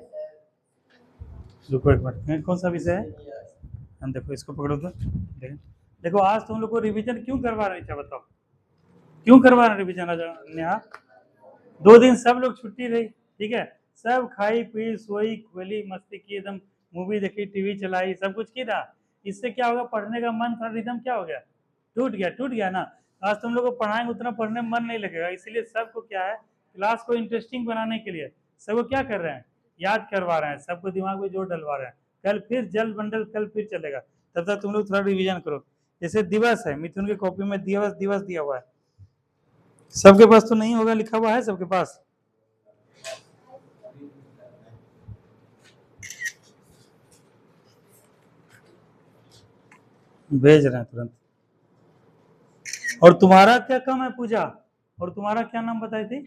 रुको एक मिनट, कौन सा विषय है? हम देखो, इसको पकड़ो तो देखो आज तुम लोग को रिवीजन क्यों करवा रहे थे, बताओ क्यों करवा रहे रिवीजन? नेहा 2 दिन सब लोग छुट्टी रही, ठीक है, सब खाई पी सोई खोली मस्ती की, एकदम मूवी देखी, टीवी चलाई, सब कुछ की ना। इससे क्या होगा? पढ़ने का मन था, रिदम क्या हो गया? टूट गया ना। आज तुम लोग को पढ़ाएंगे उतना पढ़ने में मन नहीं लगेगा, इसीलिए सबको क्या है, क्लास को इंटरेस्टिंग बनाने के लिए सबको क्या कर रहे हैं? याद करवा रहे हैं, सबको दिमाग में जोर डलवा रहे हैं। कल फिर जल बंडल, कल फिर चलेगा, तब तक तुम लोग थोड़ा रिवीजन करो। जैसे दिवस है, मिथुन की कॉपी में दिवस दिवस दिया हुआ है, सबके पास तो नहीं होगा, लिखा हुआ है सबके पास? भेज रहे हैं तुरंत। और तुम्हारा क्या काम है पूजा? और तुम्हारा क्या नाम बताई थी?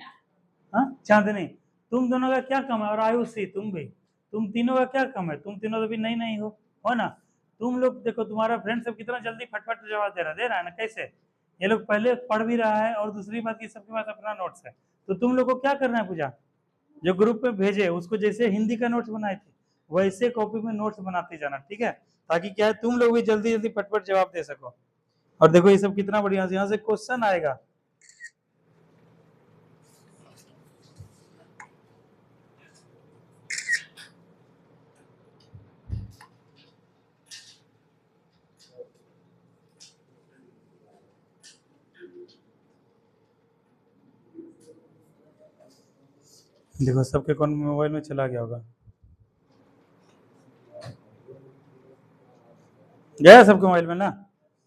हाँ, चांदनी। तुम दोनों का क्या काम है? और आयुषी, तुम भी, तुम तीनों का क्या काम है? तुम तीनों तो भी नहीं हो ना। तुम लोग देखो, तुम्हारा फ्रेंड सब कितना जल्दी फटफट जवाब दे रहा है ना, कैसे? ये लोग पहले पढ़ भी रहा है, और दूसरी बात की सबके पास अपना नोट्स है। तो तुम लोग को क्या करना है पूजा? जो ग्रुप में भेजे उसको, जैसे हिंदी का नोट्स बनाए थे वैसे कॉपी में नोट्स बनाते जाना, ठीक है, ताकि क्या है, तुम लोग भी जल्दी जल्दी फटफट जवाब दे सको। और देखो ये सब कितना बढ़िया से यहाँ से क्वेश्चन आएगा। देखो सबके कौन मोबाइल में चला गया होगा, गया सबके मोबाइल में ना।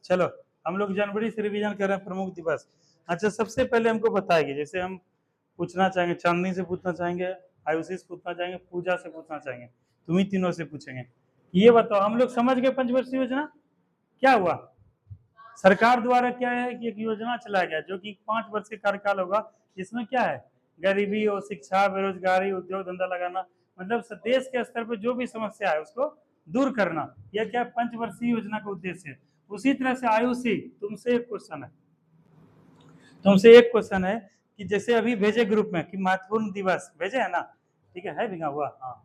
चलो हम लोग जनवरी से रिवीजन कर रहे हैं, प्रमुख दिवस। अच्छा, सबसे पहले हमको बताएंगे, जैसे हम पूछना चाहेंगे, चांदनी से पूछना चाहेंगे, आयुषी से पूछना चाहेंगे, पूजा से पूछना चाहेंगे, तुम्ही तीनों से पूछेंगे। ये बताओ, हम लोग समझ गए पंचवर्षीय योजना? क्या हुआ? सरकार द्वारा क्या है कि एक योजना चलाया गया जो कि 5 वर्ष के कार्यकाल होगा, जिसमें क्या है, गरीबी और शिक्षा, बेरोजगारी, उद्योग धंधा लगाना, मतलब देश के स्तर पर जो भी समस्या है उसको दूर करना, यह क्या पंचवर्षीय योजना का उद्देश्य है। उसी तरह से आयुषी, तुमसे एक क्वेश्चन है कि जैसे अभी भेजे ग्रुप में कि महत्वपूर्ण दिवस भेजे है ना, ठीक है भिगा हुआ, हाँ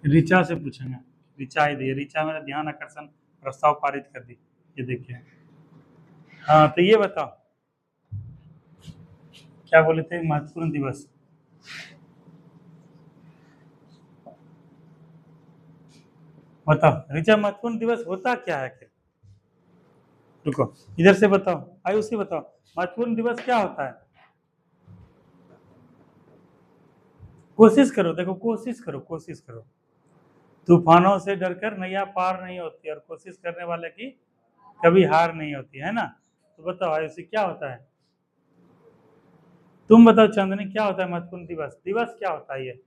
ऋचा से पूछेंगे, ऋचा ही दी, ऋचा मेरा ध्यान आकर्षण प्रस्ताव पारित कर दी, ये देखिए। हाँ तो ये बताओ क्या बोले थे, महत्वपूर्ण दिवस, बताओ ऋचा महत्वपूर्ण दिवस होता क्या है? फिर रुको इधर से बताओ, आयुषी बताओ महत्वपूर्ण दिवस क्या होता है? कोशिश करो, देखो कोशिश करो। तूफानों से डरकर नैया पार नहीं होती और कोशिश करने वाले की कभी हार नहीं होती है ना। तो बताओ आयुषी क्या होता है? तुम बताओ चांदनी क्या होता है महत्वपूर्ण दिवस? दिवस क्या होता है ये?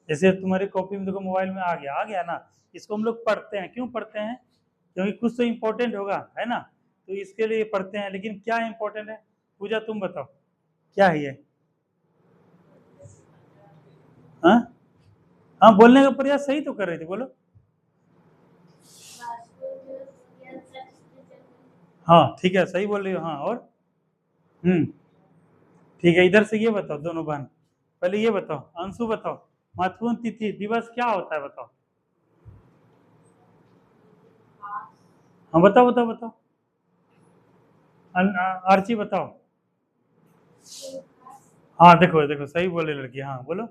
जैसे तुम्हारी कॉपी में देखो, मोबाइल में आ गया ना, इसको हम लोग पढ़ते हैं, क्यों पढ़ते हैं? क्योंकि कुछ तो इम्पोर्टेंट होगा है ना, तो इसके लिए पढ़ते हैं। लेकिन क्या इम्पोर्टेंट है? पूजा तुम बताओ क्या है ये? हाँ हाँ, बोलने का प्रयास सही तो कर रही थी, बोलो। हाँ ठीक है, सही बोल रही हो। हाँ और ठीक है, इधर से ये बताओ दोनों बहन, पहले ये बताओ, अंशु बताओ महत्वपूर्ण तिथि दिवस क्या होता है, बताओ। हाँ बताओ। आर्ची बताओ। हाँ देखो सही बोले लड़की, हाँ बोलो।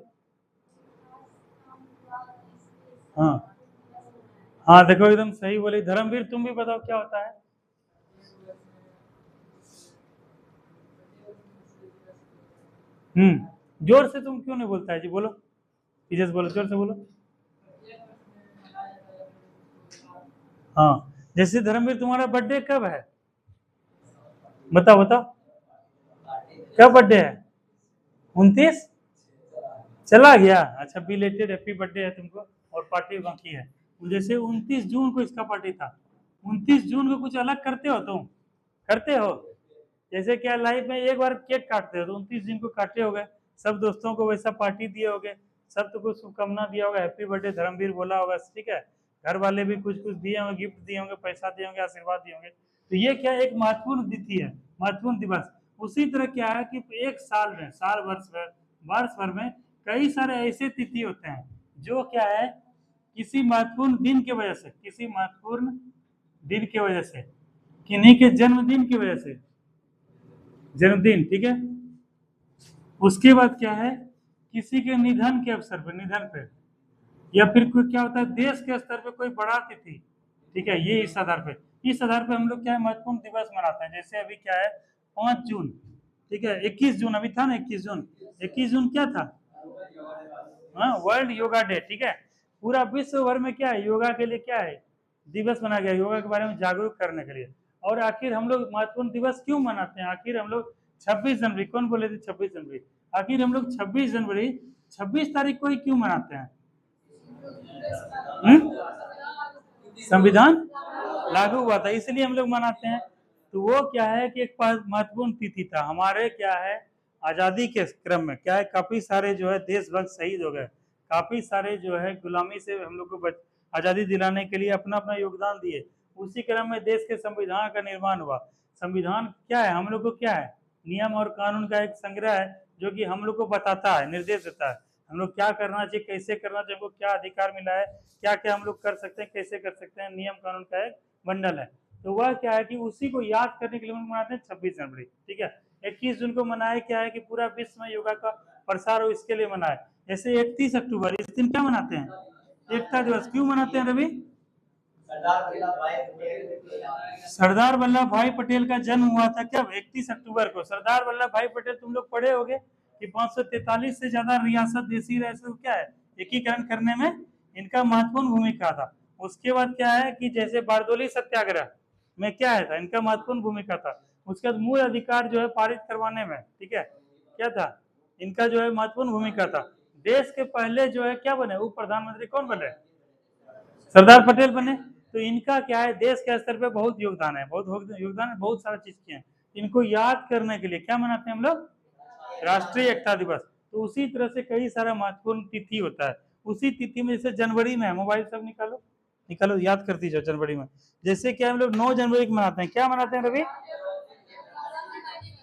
हाँ हाँ देखो एकदम सही बोली। धर्मवीर तुम भी बताओ क्या होता है? जोर से तुम क्यों नहीं बोलता है जी, बोलो पीछे से बोलो, जोर से बोलो। हाँ जैसे धर्मवीर तुम्हारा बर्थडे कब है, बताओ कब बर्थडे है? 29 चला गया, अच्छा बिलेटेड हैप्पी बर्थडे है तुमको, और पार्टी बाकी है। जैसे 29 जून को इसका पार्टी था, 29 जून को कुछ अलग करते हो तुम, करते हो? जैसे क्या लाइफ में एक बार केक काटते हो तो 29 जून को काटे होगे, सब दोस्तों को वैसा पार्टी दिए होगे, सब तो कुछ शुभकामना दिया होगा, हैप्पी बर्थडे धर्मवीर बोला होगा, ठीक है। घर वाले भी कुछ कुछ दिए होंगे, गिफ्ट दिए होंगे, पैसा दिए होंगे, आशीर्वाद दिए होंगे। तो ये क्या एक महत्वपूर्ण तिथि है, महत्वपूर्ण दिवस। उसी तरह क्या है कि एक साल में, साल वर्ष भर में कई सारे ऐसे तिथि होते हैं जो क्या है किसी महत्वपूर्ण दिन की वजह से, किसी महत्वपूर्ण दिन की वजह से, किन्हीं के जन्मदिन की वजह से, जन्मदिन ठीक है। उसके बाद क्या है, किसी के निधन के अवसर पर, निधन पे, या फिर कोई क्या होता है देश के स्तर पे कोई बड़ा तिथि, ठीक है, ये इस आधार पे हम लोग क्या है महत्वपूर्ण दिवस मनाते हैं। जैसे अभी क्या है 5 जून, ठीक है, 21 जून अभी था ना, 21 जून, 21 जून क्या था, हाँ वर्ल्ड योगा डे, ठीक है। पूरा विश्व भर में क्या है योगा के लिए क्या है दिवस मनाया गया, योगा के बारे में जागरूक करने के लिए। और आखिर हम लोग महत्वपूर्ण दिवस क्यों मनाते हैं? आखिर हम लोग 26 जनवरी, कौन बोले थे 26 जनवरी? आखिर हम लोग 26 जनवरी, 26 तारीख को ही क्यों मनाते हैं? संविधान लागू हुआ था इसलिए हम लोग मनाते हैं। तो वो क्या है कि एक महत्वपूर्ण तिथि था हमारे, क्या है आजादी के क्रम में, क्या है काफी सारे जो है देशभक्त शहीद हो गए, काफी सारे जो है गुलामी से हम लोग को आजादी दिलाने के लिए अपना अपना योगदान दिए। उसी क्रम में देश के संविधान का निर्माण हुआ। संविधान क्या है, हम लोग को क्या है नियम और कानून का एक संग्रह है जो कि हम लोग को बताता है, निर्देश देता है हम लोग क्या करना चाहिए, कैसे करना चाहिए, हमको क्या अधिकार मिला है, क्या क्या हम लोग कर सकते हैं, कैसे कर सकते हैं, नियम कानून का एक बंडल है। तो वह क्या है कि उसी को याद करने के लिए मनाते हैं 26 जनवरी, ठीक है। 21 जून को मनाया क्या है कि पूरा विश्व में योगा का प्रसार हो, इसके लिए मनाए। जैसे 31 अक्टूबर, इस दिन क्या मनाते हैं, एकता दिवस। क्यों मनाते हैं रवि? सरदार वल्लभ भाई पटेल का जन्म हुआ था कब, 31 अक्टूबर को। सरदार वल्लभ भाई पटेल तुम लोग पढ़े होंगे कि 543 से ज्यादा रियासत देसी रियासत क्या है एकीकरण करने में इनका महत्वपूर्ण भूमिका था। उसके बाद क्या है कि जैसे बारदोली सत्याग्रह में क्या है था इनका महत्वपूर्ण भूमिका था। उसके बाद मूल अधिकार जो है पारित करवाने में, ठीक है, क्या था इनका जो है महत्वपूर्ण भूमिका था। देश के पहले जो है क्या बने उप प्रधानमंत्री, कौन बने? सरदार पटेल बने। तो इनका क्या है, देश के स्तर पे बहुत योगदान है, बहुत योगदान है, बहुत सारा चीज किए हैं। इनको याद करने के लिए क्या मनाते हैं हम लोग, राष्ट्रीय एकता दिवस। तो उसी तरह से कई सारा महत्वपूर्ण तिथि होता है। उसी तिथि में जैसे जनवरी में है, मोबाइल सब निकालो निकालो, याद कर दीजिए जनवरी में। जैसे कि हम लोग 9 जनवरी को मनाते हैं, क्या मनाते हैं रवि,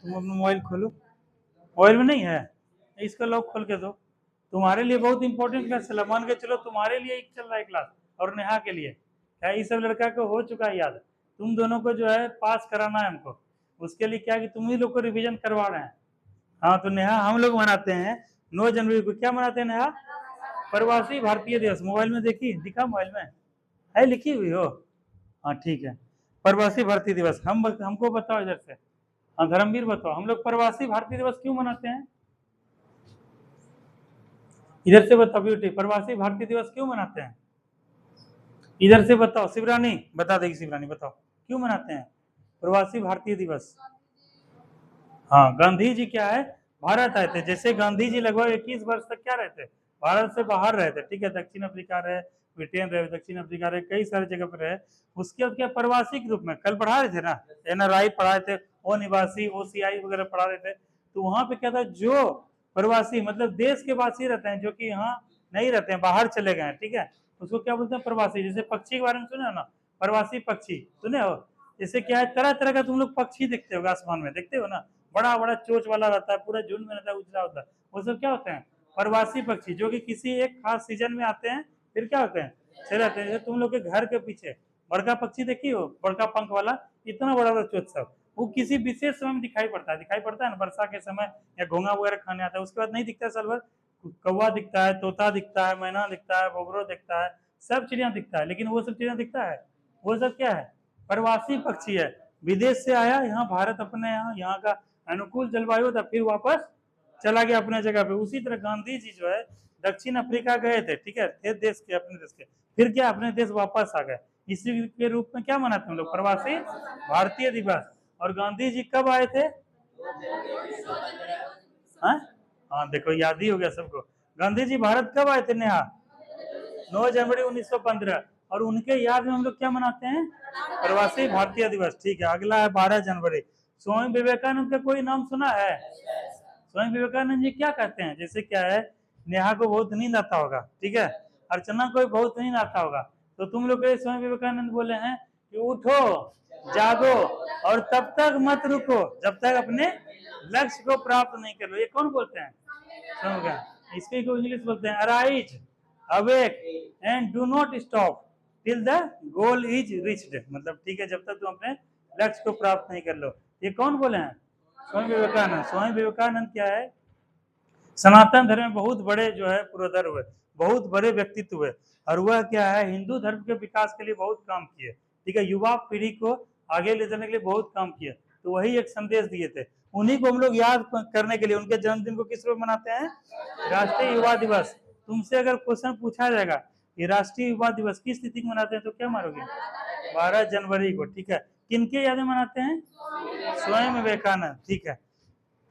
तुम अपना मोबाइल खोलो, मोबाइल में नहीं है, इसका लॉक खोल के दो। तुम्हारे लिए बहुत इंपॉर्टेंट क्लास चला, मान के चलो तुम्हारे लिए एक चल रहा है क्लास और नेहा के लिए, क्या ये सब लड़का को हो चुका है याद, तुम दोनों को जो है पास कराना है हमको, उसके लिए क्या कि तुम ही लोग को रिवीजन करवा रहे हैं। हाँ तो नेहा हम लोग मनाते हैं 9 जनवरी को, क्या मनाते हैं नेहा, प्रवासी भारतीय दिवस। मोबाइल में देखी, दिखा मोबाइल में है, लिखी हुई हो, हाँ ठीक है। प्रवासी भारतीय दिवस हमको बताओ इधर से, हाँ धर्मवीर बताओ, हम लोग प्रवासी भारतीय दिवस क्यों मनाते हैं, इधर से बताओ ब्यूटी, प्रवासी भारतीय दिवस क्यों मनाते हैं, इधर से बताओ, शिवरानी बता देगी, शिवरानी बताओ क्यों मनाते हैं प्रवासी भारतीय दिवस। हाँ गांधी जी क्या है, भारत आए थे, जैसे गांधी जी लगभग 21 वर्ष तक क्या रहते, भारत से बाहर रहे थे, ठीक है, दक्षिण अफ्रीका रहे, ब्रिटेन रहे, दक्षिण अफ्रीका रहे, कई सारे जगह पर रहे। उसके बाद क्या प्रवासी के रूप में, कल पढ़ा रहे थे ना, NRI पढ़ाए थे, निवासी OCI वगैरह पढ़ा रहे थे। तो वहां पे क्या था, जो प्रवासी मतलब देश के वासी रहते हैं, जो कि यहाँ नहीं रहते हैं, बाहर चले गए हैं, ठीक है, उसको क्या बोलते हैं प्रवासी। जैसे पक्षी के बारे में सुने हो ना, प्रवासी पक्षी सुने हो, जैसे क्या है तरह तरह का तुम लोग पक्षी देखते हो आसमान में, देखते हो ना, बड़ा बड़ा चोच वाला रहता है, पूरा झुंड में रहता है, उजला होता है, वो सब क्या होते हैं प्रवासी पक्षी, जो कि किसी एक खास सीजन में आते हैं, फिर क्या होते हैं चले जाते हैं। जैसे तुम लोग के घर के पीछे बड़का पक्षी देखी हो, बड़का पंख वाला, इतना बड़ा बड़ा चोच सब, वो किसी विशेष समय में दिखाई पड़ता है ना, वर्षा के समय या घोंगा वगैरह खाने आता है, उसके बाद नहीं दिखता साल भर। कौवा दिखता है, तोता दिखता है, मैना दिखता है, बोगरो दिखता है, सब चिड़िया दिखता है, लेकिन वो सब चिड़िया दिखता है, वो सब क्या है प्रवासी पक्षी है, विदेश से आया यहाँ भारत, अपने यहाँ का अनुकूल जलवायु था, फिर वापस चला गया अपने जगह पे। उसी तरह गांधी जी जो है दक्षिण अफ्रीका गए थे, ठीक है, थे देश के, अपने देश के, फिर क्या अपने देश वापस आ गए। इसी के रूप में क्या मनाते हैं हम लोग प्रवासी भारतीय दिवस। और गांधी जी कब आए थे, हाँ हाँ देखो याद ही हो गया सबको, गांधी जी भारत कब आए थे नेहा, 9 जनवरी 1915, और उनके याद में हम लोग क्या मनाते हैं प्रवासी भारतीय दिवस। ठीक है, अगला है 12 जनवरी। स्वामी विवेकानंद का कोई नाम सुना है, स्वामी विवेकानंद जी क्या कहते हैं, जैसे क्या है नेहा को बहुत नींद आता होगा, ठीक है, अर्चना को भी बहुत नींद आता होगा, तो तुम लोग के स्वामी विवेकानंद बोले हैं कि उठो जागो और तब तक मत रुको जब तक अपने लक्ष्य को प्राप्त नहीं कर लो। ये कौन बोलते हैं, समझ, इसके को इंग्लिश बोलते हैं arise awake and do not stop till the goal is reached, मतलब ठीक है जब तक तुम अपने लक्ष्य को प्राप्त नहीं कर लो। ये कौन बोले हैं, स्वामी विवेकानंद। स्वामी विवेकानंद क्या है, सनातन धर्म में बहुत बड़े जो है पुरोधर हुए, बहुत बड़े व्यक्तित्व हुए, और वह क्या है हिंदू धर्म के विकास के लिए बहुत काम किए, ठीक है, युवा पीढ़ी को आगे ले जाने के लिए बहुत काम किए, तो वही एक संदेश दिए थे। उन्हीं को हम लोग याद करने के लिए उनके जन्मदिन को किस रूप मनाते हैं, राष्ट्रीय युवा दिवस। तुमसे अगर क्वेश्चन पूछा जाएगा कि राष्ट्रीय युवा दिवस किस तिथि को मनाते हैं, तो क्या मारोगे, 12 जनवरी को, ठीक है। किनके याद में मनाते हैं, स्वयं विवेकानंद, ठीक है।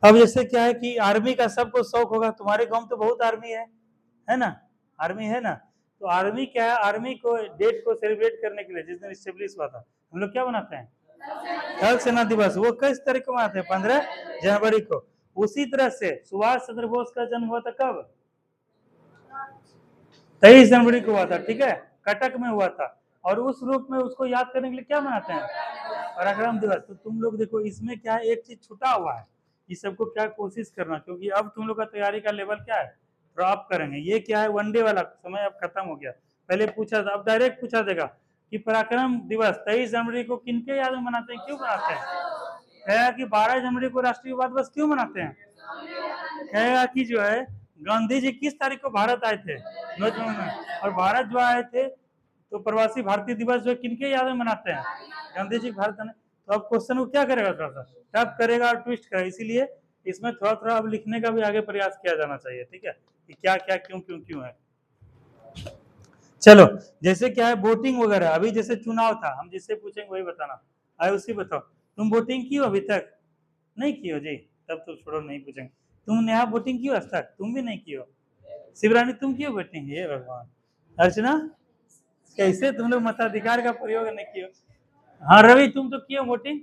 अब जैसे क्या है कि आर्मी का सबको शौक होगा, तुम्हारे गांव में तो बहुत आर्मी है ना, आर्मी है ना, तो आर्मी क्या है, आर्मी को डेट को सेलिब्रेट करने के लिए जिस दिन स्टेब्लिश हुआ था, हम लोग क्या बनाते हैं थल सेना दिवस। वो किस तारीख को मनाते हैं, 15 जनवरी को। उसी तरह से सुभाष चंद्र बोस का जन्म हुआ था कब, 23 जनवरी को हुआ था, ठीक है, कटक में हुआ था, और उस रूप में उसको याद करने के लिए क्या मनाते हैं, पराक्रम दिवस। तो तुम लोग देखो इसमें क्या है, एक चीज छुटा हुआ है, इस सबको क्या कोशिश करना, क्योंकि अब तुम लोग का तैयारी का लेवल क्या है, ड्रॉप करेंगे। ये क्या है वन डे वाला समय अब खत्म हो गया, पहले पूछा था, अब डायरेक्ट पूछा देगा कि पराक्रम दिवस 23 जनवरी को किनके याद में मनाते हैं, क्यों मनाते हैं, कहेगा कि 12 जनवरी को राष्ट्रीय युवा दिवस क्यों मनाते हैं, कहेगा कि जो है गांधी जी किस तारीख को भारत आए थे, 9 जनवरी में, और भारत जो आए थे तो प्रवासी भारतीय दिवस जो किनके याद में मनाते हैं, गांधी जी भारत आने। तो अब क्वेश्चन को क्या करेगा, थोड़ा सा टफ करेगा और ट्विस्ट करेगा, इसीलिए इसमें थोड़ा थोड़ा अब लिखने का भी आगे प्रयास किया जाना चाहिए, ठीक है, कि क्या क्या क्यों क्यों क्यों है। चलो जैसे क्या है वोटिंग वगैरह, अभी जैसे चुनाव था, हम जिससे पूछेंगे वही बताना, आए उसी बताओ, तुम वोटिंग की हो अभी तक, नहीं की हो जी, तब तो छोड़ो नहीं पूछेंगे। तुम नेहा वोटिंग की हो आज तक, तुम भी नहीं की हो, शिवरानी तुम की हो वोटिंग, ये भगवान, अर्चना कैसे तुम लोग मताधिकार का प्रयोग नहीं किए? हाँ रवि, तुम तो किए वोटिंग,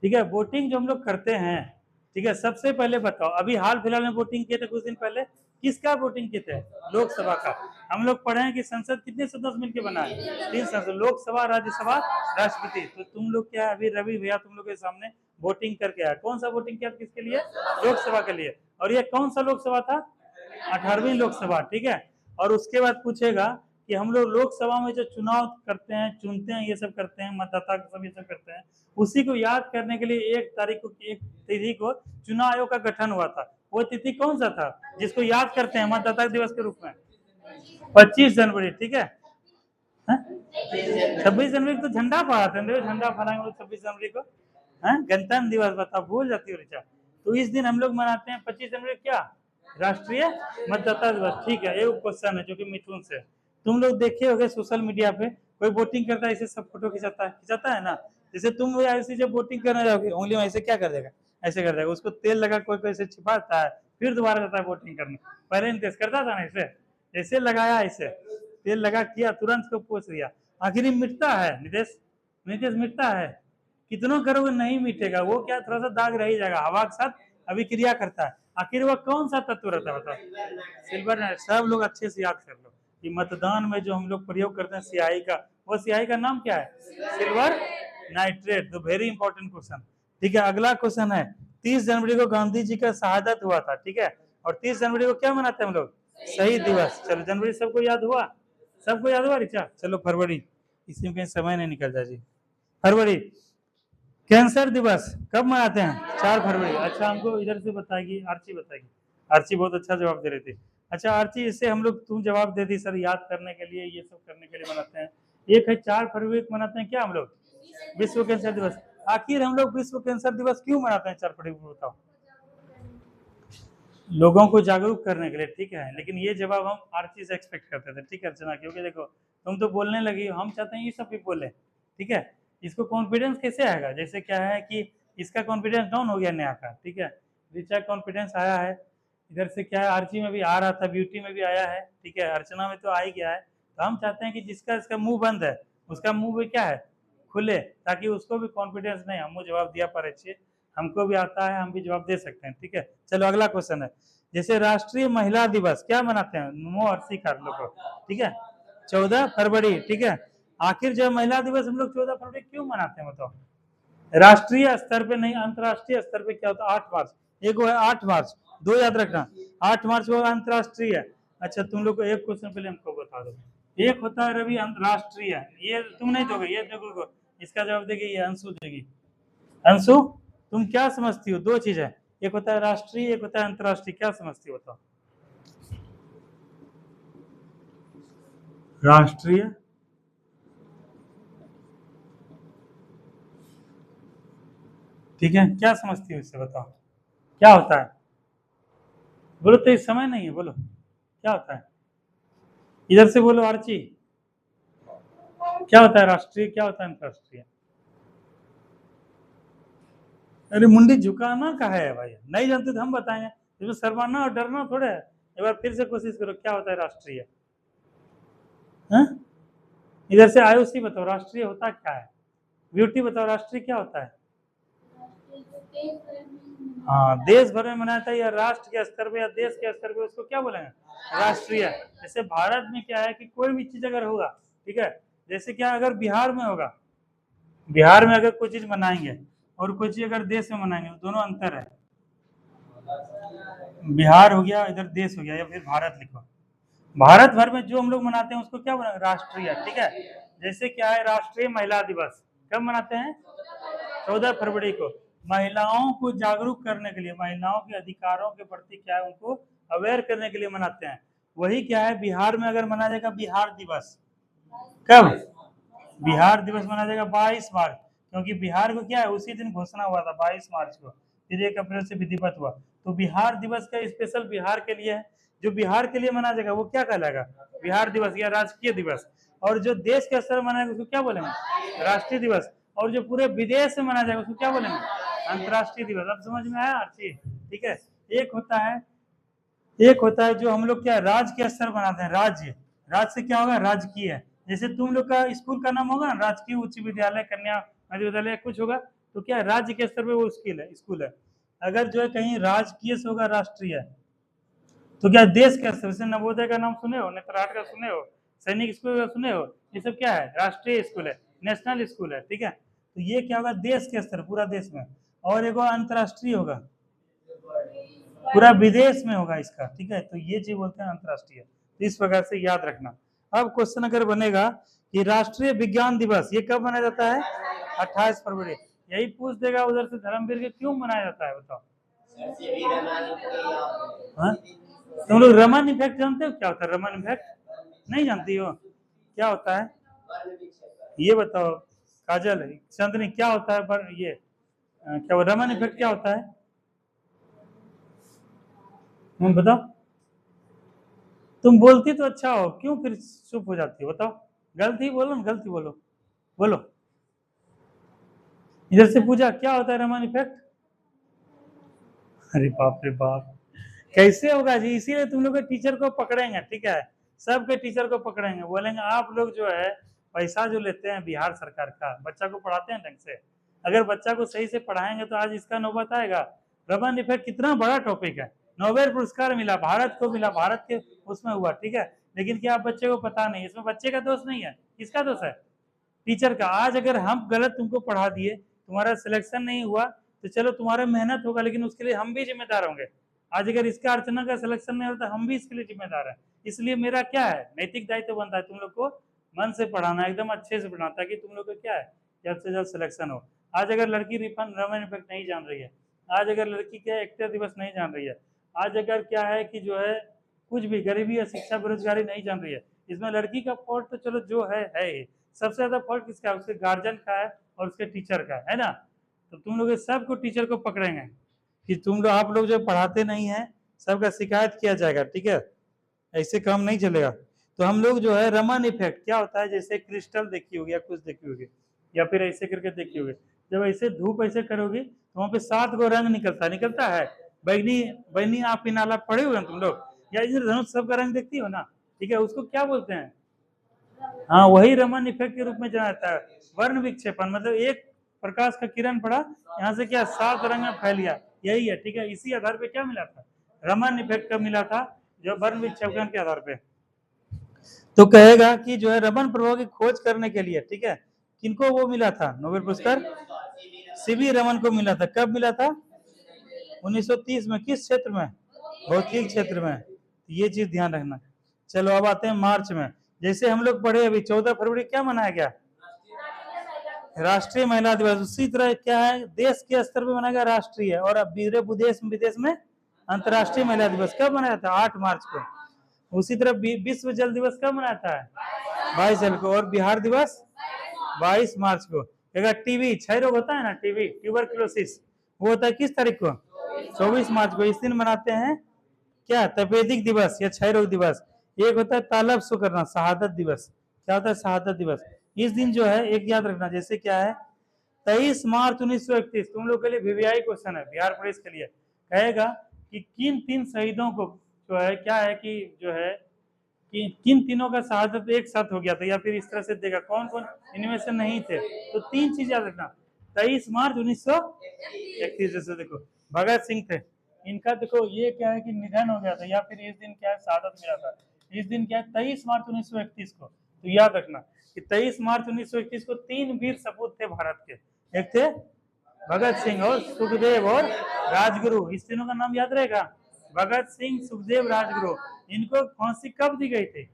ठीक है। वोटिंग जो हम लोग करते हैं, ठीक है, सबसे पहले बताओ, अभी हाल फिलहाल में वोटिंग किए थे कुछ दिन पहले, किसका वोटिंग किए थे? लोकसभा का। हम लोग पढ़े हैं कि संसद कितने सदस्य मिलकर बना है? 3 संसद, लोकसभा, राज्यसभा, राष्ट्रपति। तो तुम लोग क्या, अभी रवि भैया तुम लोग के सामने वोटिंग करके आया, कौन सा वोटिंग किया, किसके लिए? लोकसभा के लिए। और ये कौन सा लोकसभा था? 18वीं लोकसभा, ठीक है। और उसके बाद पूछेगा कि हम लोग लोकसभा में जो चुनाव करते हैं, चुनते हैं, ये सब करते हैं, मतदाता सब ये सब करते हैं, उसी को याद करने के लिए 1 तारीख को, 1 तिथि को चुनाव आयोग का गठन हुआ था। वो तिथि कौन सा था जिसको याद करते हैं मतदाता दिवस के रूप में? 25 जनवरी, ठीक है। 26 जनवरी को झंडा फहराते हैं, झंडा फहराएंगे 26 जनवरी को। गणतंत्र दिवस, बताओ, भूल जाती हो ऋचा। तो इस दिन हम लोग मनाते हैं 25 जनवरी, क्या? राष्ट्रीय मतदाता दिवस, ठीक है। एक क्वेश्चन है जो कि मिथुन से, तुम लोग देखे होंगे सोशल मीडिया पे कोई वोटिंग करता है, इसे सब फोटो खिंचाता है ना। जैसे तुम ऐसे जब वोटिंग करने जाओगे, उंगली में ऐसे क्या कर देगा, ऐसे कर देगा, उसको तेल लगा कोई ऐसे छिपाता है, फिर दोबारा जाता है वोटिंग करने। पहले नितेश करता था ना, ऐसे लगाया, ऐसे तेल लगा किया, तुरंत को पोछ दिया, आखिर मिटता है नितेश मिटता है? कितनों करोगे नहीं मिटेगा, वो क्या थोड़ा सा दाग रह ही जाएगा, हवा के साथ अभिक्रिया करता है। आखिर वह कौन सा तत्व रहता है बताओ? Silver nitrate. सब लोग अच्छे से याद कर लो कि मतदान में जो हम लोग प्रयोग करते हैं स्याही का, वो स्याही का नाम क्या है? Silver nitrate. तो वेरी इंपॉर्टेंट क्वेश्चन, ठीक है। अगला क्वेश्चन है, 30 जनवरी को गांधी जी का शहादत हुआ था, ठीक है। और 30 जनवरी को क्या मनाते हैं हम लोग? शहीद दिवस। चलो जनवरी सबको याद हुआ, सबको याद हुआ ऋचा। चलो फरवरी, इसी में कहीं समय नहीं निकल जाए जी। फरवरी, कैंसर दिवस कब मनाते हैं? 4 फरवरी। अच्छा, हमको इधर से बताएगी, आर्ची बताएगी। आर्ची बहुत अच्छा जवाब दे रही थी। अच्छा आर्ची, इससे हम लोग, तुम जवाब दे दी सर, याद करने के लिए, ये सब करने के लिए मनाते हैं। एक है 4 फरवरी को मनाते हैं क्या हम लोग? विश्व कैंसर दिवस। आखिर हम लोग विश्व कैंसर दिवस क्यों मनाते हैं 4 फरवरी को, बताओ? लोगों को जागरूक करने के लिए, ठीक है। लेकिन ये जवाब हम आर्ची से एक्सपेक्ट करते थे, ठीक है अर्चना, क्योंकि देखो तुम तो बोलने लगी, हम चाहते हैं ये सब भी बोले, ठीक है। इसको कॉन्फिडेंस कैसे आएगा? जैसे क्या है कि इसका कॉन्फिडेंस डाउन हो गया नया का, ठीक है। ऋचा कॉन्फिडेंस आया है, इधर से क्या है, आर्ची में भी आ रहा था, ब्यूटी में भी आया है, ठीक है, अर्चना में तो आ ही गया है। तो हम चाहते हैं कि जिसका इसका मुंह बंद है, उसका मुंह भी क्या है, खुले, ताकि उसको भी कॉन्फिडेंस नहीं, हमको जवाब दिया पर अच्छे, हमको भी आता है, हम भी जवाब दे सकते हैं, ठीक है। चलो अगला क्वेश्चन है, जैसे राष्ट्रीय महिला दिवस क्या मनाते हैं? नो अर्सी कर लो, ठीक है, 14 फरवरी, ठीक है। आखिर जब महिला दिवस हम लोग 14 फरवरी क्यों मनाते हैं बताओ? राष्ट्रीय स्तर पे नहीं, अंतरराष्ट्रीय स्तर पे क्या होता है? 8 मार्च, एक वो है 8 मार्च, 2 याद रखना, 8 मार्च को अंतरराष्ट्रीय। अच्छा तुम लोग को एक क्वेश्चन पहले हमको बता दो, एक होता है रवि अंतरराष्ट्रीय, ये तुम नहीं दोगे, ये देखो, इसका जवाब देगी ये अंशु देगी। अंशु, तुम क्या समझती हो? 2 चीज है, एक होता है राष्ट्रीय, एक होता है अंतरराष्ट्रीय, क्या समझती हो बताओ? राष्ट्रीय, ठीक है, क्या समझती हो इससे बताओ, क्या होता है? बोलो, तो इस समय नहीं है, बोलो क्या होता है, इधर से बोलो आर्ची, क्या होता है राष्ट्रीय, क्या होता है अंतरराष्ट्रीय? अरे मुंडी झुकाना का है भाई, नहीं जानते तो हम बताएंगे, इसमें शर्माना और डरना थोड़ा है। एक बार फिर से कोशिश करो, क्या होता है राष्ट्रीय? इधर से आयुषी बताओ, राष्ट्रीय होता क्या है? ब्यूटी बताओ, राष्ट्रीय क्या होता है? हाँ, देश भर में मनाता है, या राष्ट्र के स्तर पे या देश के स्तर पे, उसको क्या बोलेंगे? राष्ट्रीय। जैसे भारत में क्या है कि कोई भी चीज अगर होगा, ठीक है, जैसे क्या अगर बिहार में होगा, बिहार में अगर कोई चीज मनाएंगे और कोई चीज अगर देश में मनाएंगे, दोनों अंतर है। बिहार हो गया, इधर देश हो गया, या फिर भारत लिखो। भारत भर में जो हम लोग मनाते हैं उसको क्या बोलेंगे? राष्ट्रीय, ठीक है। जैसे क्या है, राष्ट्रीय महिला दिवस कब मनाते हैं? 14 फरवरी को। महिलाओं को जागरूक करने के लिए, महिलाओं के अधिकारों के प्रति क्या है, उनको अवेयर करने के लिए मनाते हैं। वही क्या है, बिहार में अगर मनाया जाएगा बिहार दिवस, कब? बिहार दिवस मनाया जाएगा 22 मार्च, क्योंकि बिहार को क्या है, उसी दिन घोषणा हुआ था 22 मार्च को, फिर 1 अप्रैल से विधिवत हुआ। तो बिहार दिवस का स्पेशल बिहार के लिए है, जो बिहार के लिए मनाया जाएगा वो क्या कहलाएगा? बिहार दिवस या राजकीय दिवस। और जो देश के स्तर मनाएगा उसको क्या बोलेंगे? राष्ट्रीय दिवस। और जो पूरे विदेश में मनाया जाएगा उसको क्या बोलेंगे? अंतरराष्ट्रीय दिवस। अब समझ में आया आर्ची? ठीक है। एक होता है जो हम लोग क्या राज्य के स्तर बनाते हैं, राज्य से क्या होगा? राजकीय। जैसे तुम लोग का स्कूल का नाम होगा ना राजकीय उच्च विद्यालय कन्या मध्य विद्यालय कुछ होगा, तो क्या है, राज्य के स्तर पे वो स्कूल है। अगर जो है कहीं राजकीय से होगा राष्ट्रीय, तो क्या देश के स्तर से नवोदय का नाम सुने हो, नेत्राट का सुने हो, सैनिक स्कूल का सुने हो, ये सब क्या है, राष्ट्रीय स्कूल है, नेशनल स्कूल है, ठीक है। तो ये क्या होगा, देश के स्तर, पूरा देश में। और एक अंतर्राष्ट्रीय होगा, पूरा विदेश में होगा इसका, ठीक है। तो ये चीज बोलते हैं अंतर्राष्ट्रीय। तो इस प्रकार से याद रखना। अब क्वेश्चन अगर बनेगा कि राष्ट्रीय विज्ञान दिवस ये कब मनाया जाता है, 28 फरवरी। यही पूछ देगा उधर से धर्मवीर के क्यों मनाया जाता है, बताओ। हाँ? तुम लोग रमन इफेक्ट जानते हो, क्या होता है रमन इफेक्ट, नहीं जानती हो, क्या होता है ये बताओ। काजल चंदनी क्या होता है पर ये क्या रमन इफेक्ट क्या होता है, तुम बताओ। तुम बोलती तो अच्छा हो, क्यों फिर चुप हो जाती हो, बताओ। गलती बोलो ना, गलती बोलो, बोलो। इधर से पूछा क्या होता है रमन इफेक्ट। अरे बाप रे बाप, कैसे होगा जी, इसीलिए तुम लोग के टीचर को पकड़ेंगे, ठीक है। सबके टीचर को पकड़ेंगे, बोलेंगे आप लोग जो है पैसा जो लेते हैं बिहार सरकार का, बच्चा को पढ़ाते हैं ढंग से, अगर बच्चा को सही से पढ़ाएंगे तो आज इसका नौबत आएगा। रमन इफेक्ट कितना बड़ा टॉपिक है, नोबेल पुरस्कार मिला भारत को, मिला भारत के उसमें हुआ, ठीक है। लेकिन क्या बच्चे को पता नहीं, इसमें बच्चे का दोष नहीं है, किसका दोष है, टीचर का। आज अगर हम गलत तुमको पढ़ा दिए, तुम्हारा सिलेक्शन नहीं हुआ, तो चलो तुम्हारा मेहनत होगा, लेकिन उसके लिए हम भी जिम्मेदार होंगे। आज अगर इसका अर्चना का सिलेक्शन नहीं होता, हम भी इसके लिए जिम्मेदार है। इसलिए मेरा क्या है, नैतिक दायित्व बनता है तुम लोग को मन से पढ़ाना, एकदम अच्छे से पढ़ाना, ताकि तुम लोग का क्या है जल्द से जल्द सिलेक्शन हो। आज अगर लड़की रमन इफेक्ट नहीं जान रही है, आज अगर लड़की क्या एक्टर दिवस नहीं जान रही है, आज अगर क्या है कि जो है कुछ भी गरीबी या शिक्षा बेरोजगारी नहीं जान रही है, इसमें लड़की का फॉल्ट तो चलो जो है ही, सबसे ज्यादा फॉल्ट किसका है, उसके गार्जियन का है और उसके टीचर का है ना। तो तुम लोग सबको टीचर को पकड़ेंगे कि तुम लोग आप लोग जो पढ़ाते नहीं है, सबका शिकायत किया जाएगा, ठीक है। ऐसे काम नहीं चलेगा। तो हम लोग जो है रमन इफेक्ट क्या होता है, जैसे क्रिस्टल देखी होगी या कुछ देखी होगी, या फिर ऐसे करके देखी होगी, जब ऐसे धूप ऐसे करोगी तो वहां पे 7 गो रंग निकलता है। बैगनी बैगनी आप पिनाला पढ़े हुए हैं तुम लोग, या इंद्रधनुष सबका रंग देखती हो ना, ठीक है, उसको क्या बोलते हैं, हाँ वही रमन इफेक्ट के रूप में जाना जाता है। वर्ण विक्षेपण मतलब एक प्रकाश का किरण पड़ा, यहाँ से क्या 7 रंग में फैल गया, यही है, ठीक है। इसी आधार पे क्या मिला था, रमन इफेक्ट का मिला था, जो वर्ण विक्षेपण के आधार पे। तो कहेगा कि जो है रमन प्रभाव की खोज करने के लिए, ठीक है, किनको वो मिला था नोबेल पुरस्कार, सीवी रमन को मिला था। कब मिला था, 1930 में। किस क्षेत्र में, भौतिक क्षेत्र में। ये चीज ध्यान रखना। चलो अब आते हैं मार्च में। जैसे हम लोग पढ़े अभी 14 फरवरी क्या मनाया गया, राष्ट्रीय महिला दिवस। उसी तरह क्या है, देश के स्तर पे मनाया गया राष्ट्रीय, और अब विदेश में अंतर्राष्ट्रीय महिला दिवस कब मनाया था, 8 मार्च को। उसी तरह विश्व जल दिवस कब मनाया था, 22 जल को। और बिहार दिवस 22 मार्च को। अगर टीबी क्षय रोग होता है ना, टीबी ट्यूबरक्लोसिस, वो होता है किस तारीख को, 24 मार्च को। इस दिन मनाते हैं क्या, तपेदिक दिवस या क्षय रोग दिवस। एक होता है तालब सो करना, शहादत दिवस। क्या होता है, शहादत दिवस। इस दिन जो है एक याद रखना, जैसे क्या है 23 मार्च 1931, तुम लोग के लिए वीवीआई क्वेश्चन है बिहार पुलिस के लिए, कहेगा कि किन 3 शहीदों को जो है क्या है कि जो है कि किन तीनों का शहादत एक साथ हो गया था, या फिर इस तरह से देगा कौन कौन इनमें से नहीं थे। तो 3 चीज याद रखना, 23 मार्च 1931, जैसे देखो भगत सिंह थे, इनका देखो ये क्या है कि निधन हो गया था, या फिर इस दिन क्या है शहादत मिला था। इस दिन क्या है 23 मार्च 1931 को। तो याद रखना कि 23 मार्च 1931 को 3 वीर सपूत थे भारत के, एक थे भगत सिंह और सुखदेव और राजगुरु। इस तीनों का नाम याद रहेगा, भगत सिंह, सुखदेव, राजगुरु। इनको फांसी कब दी गई थी,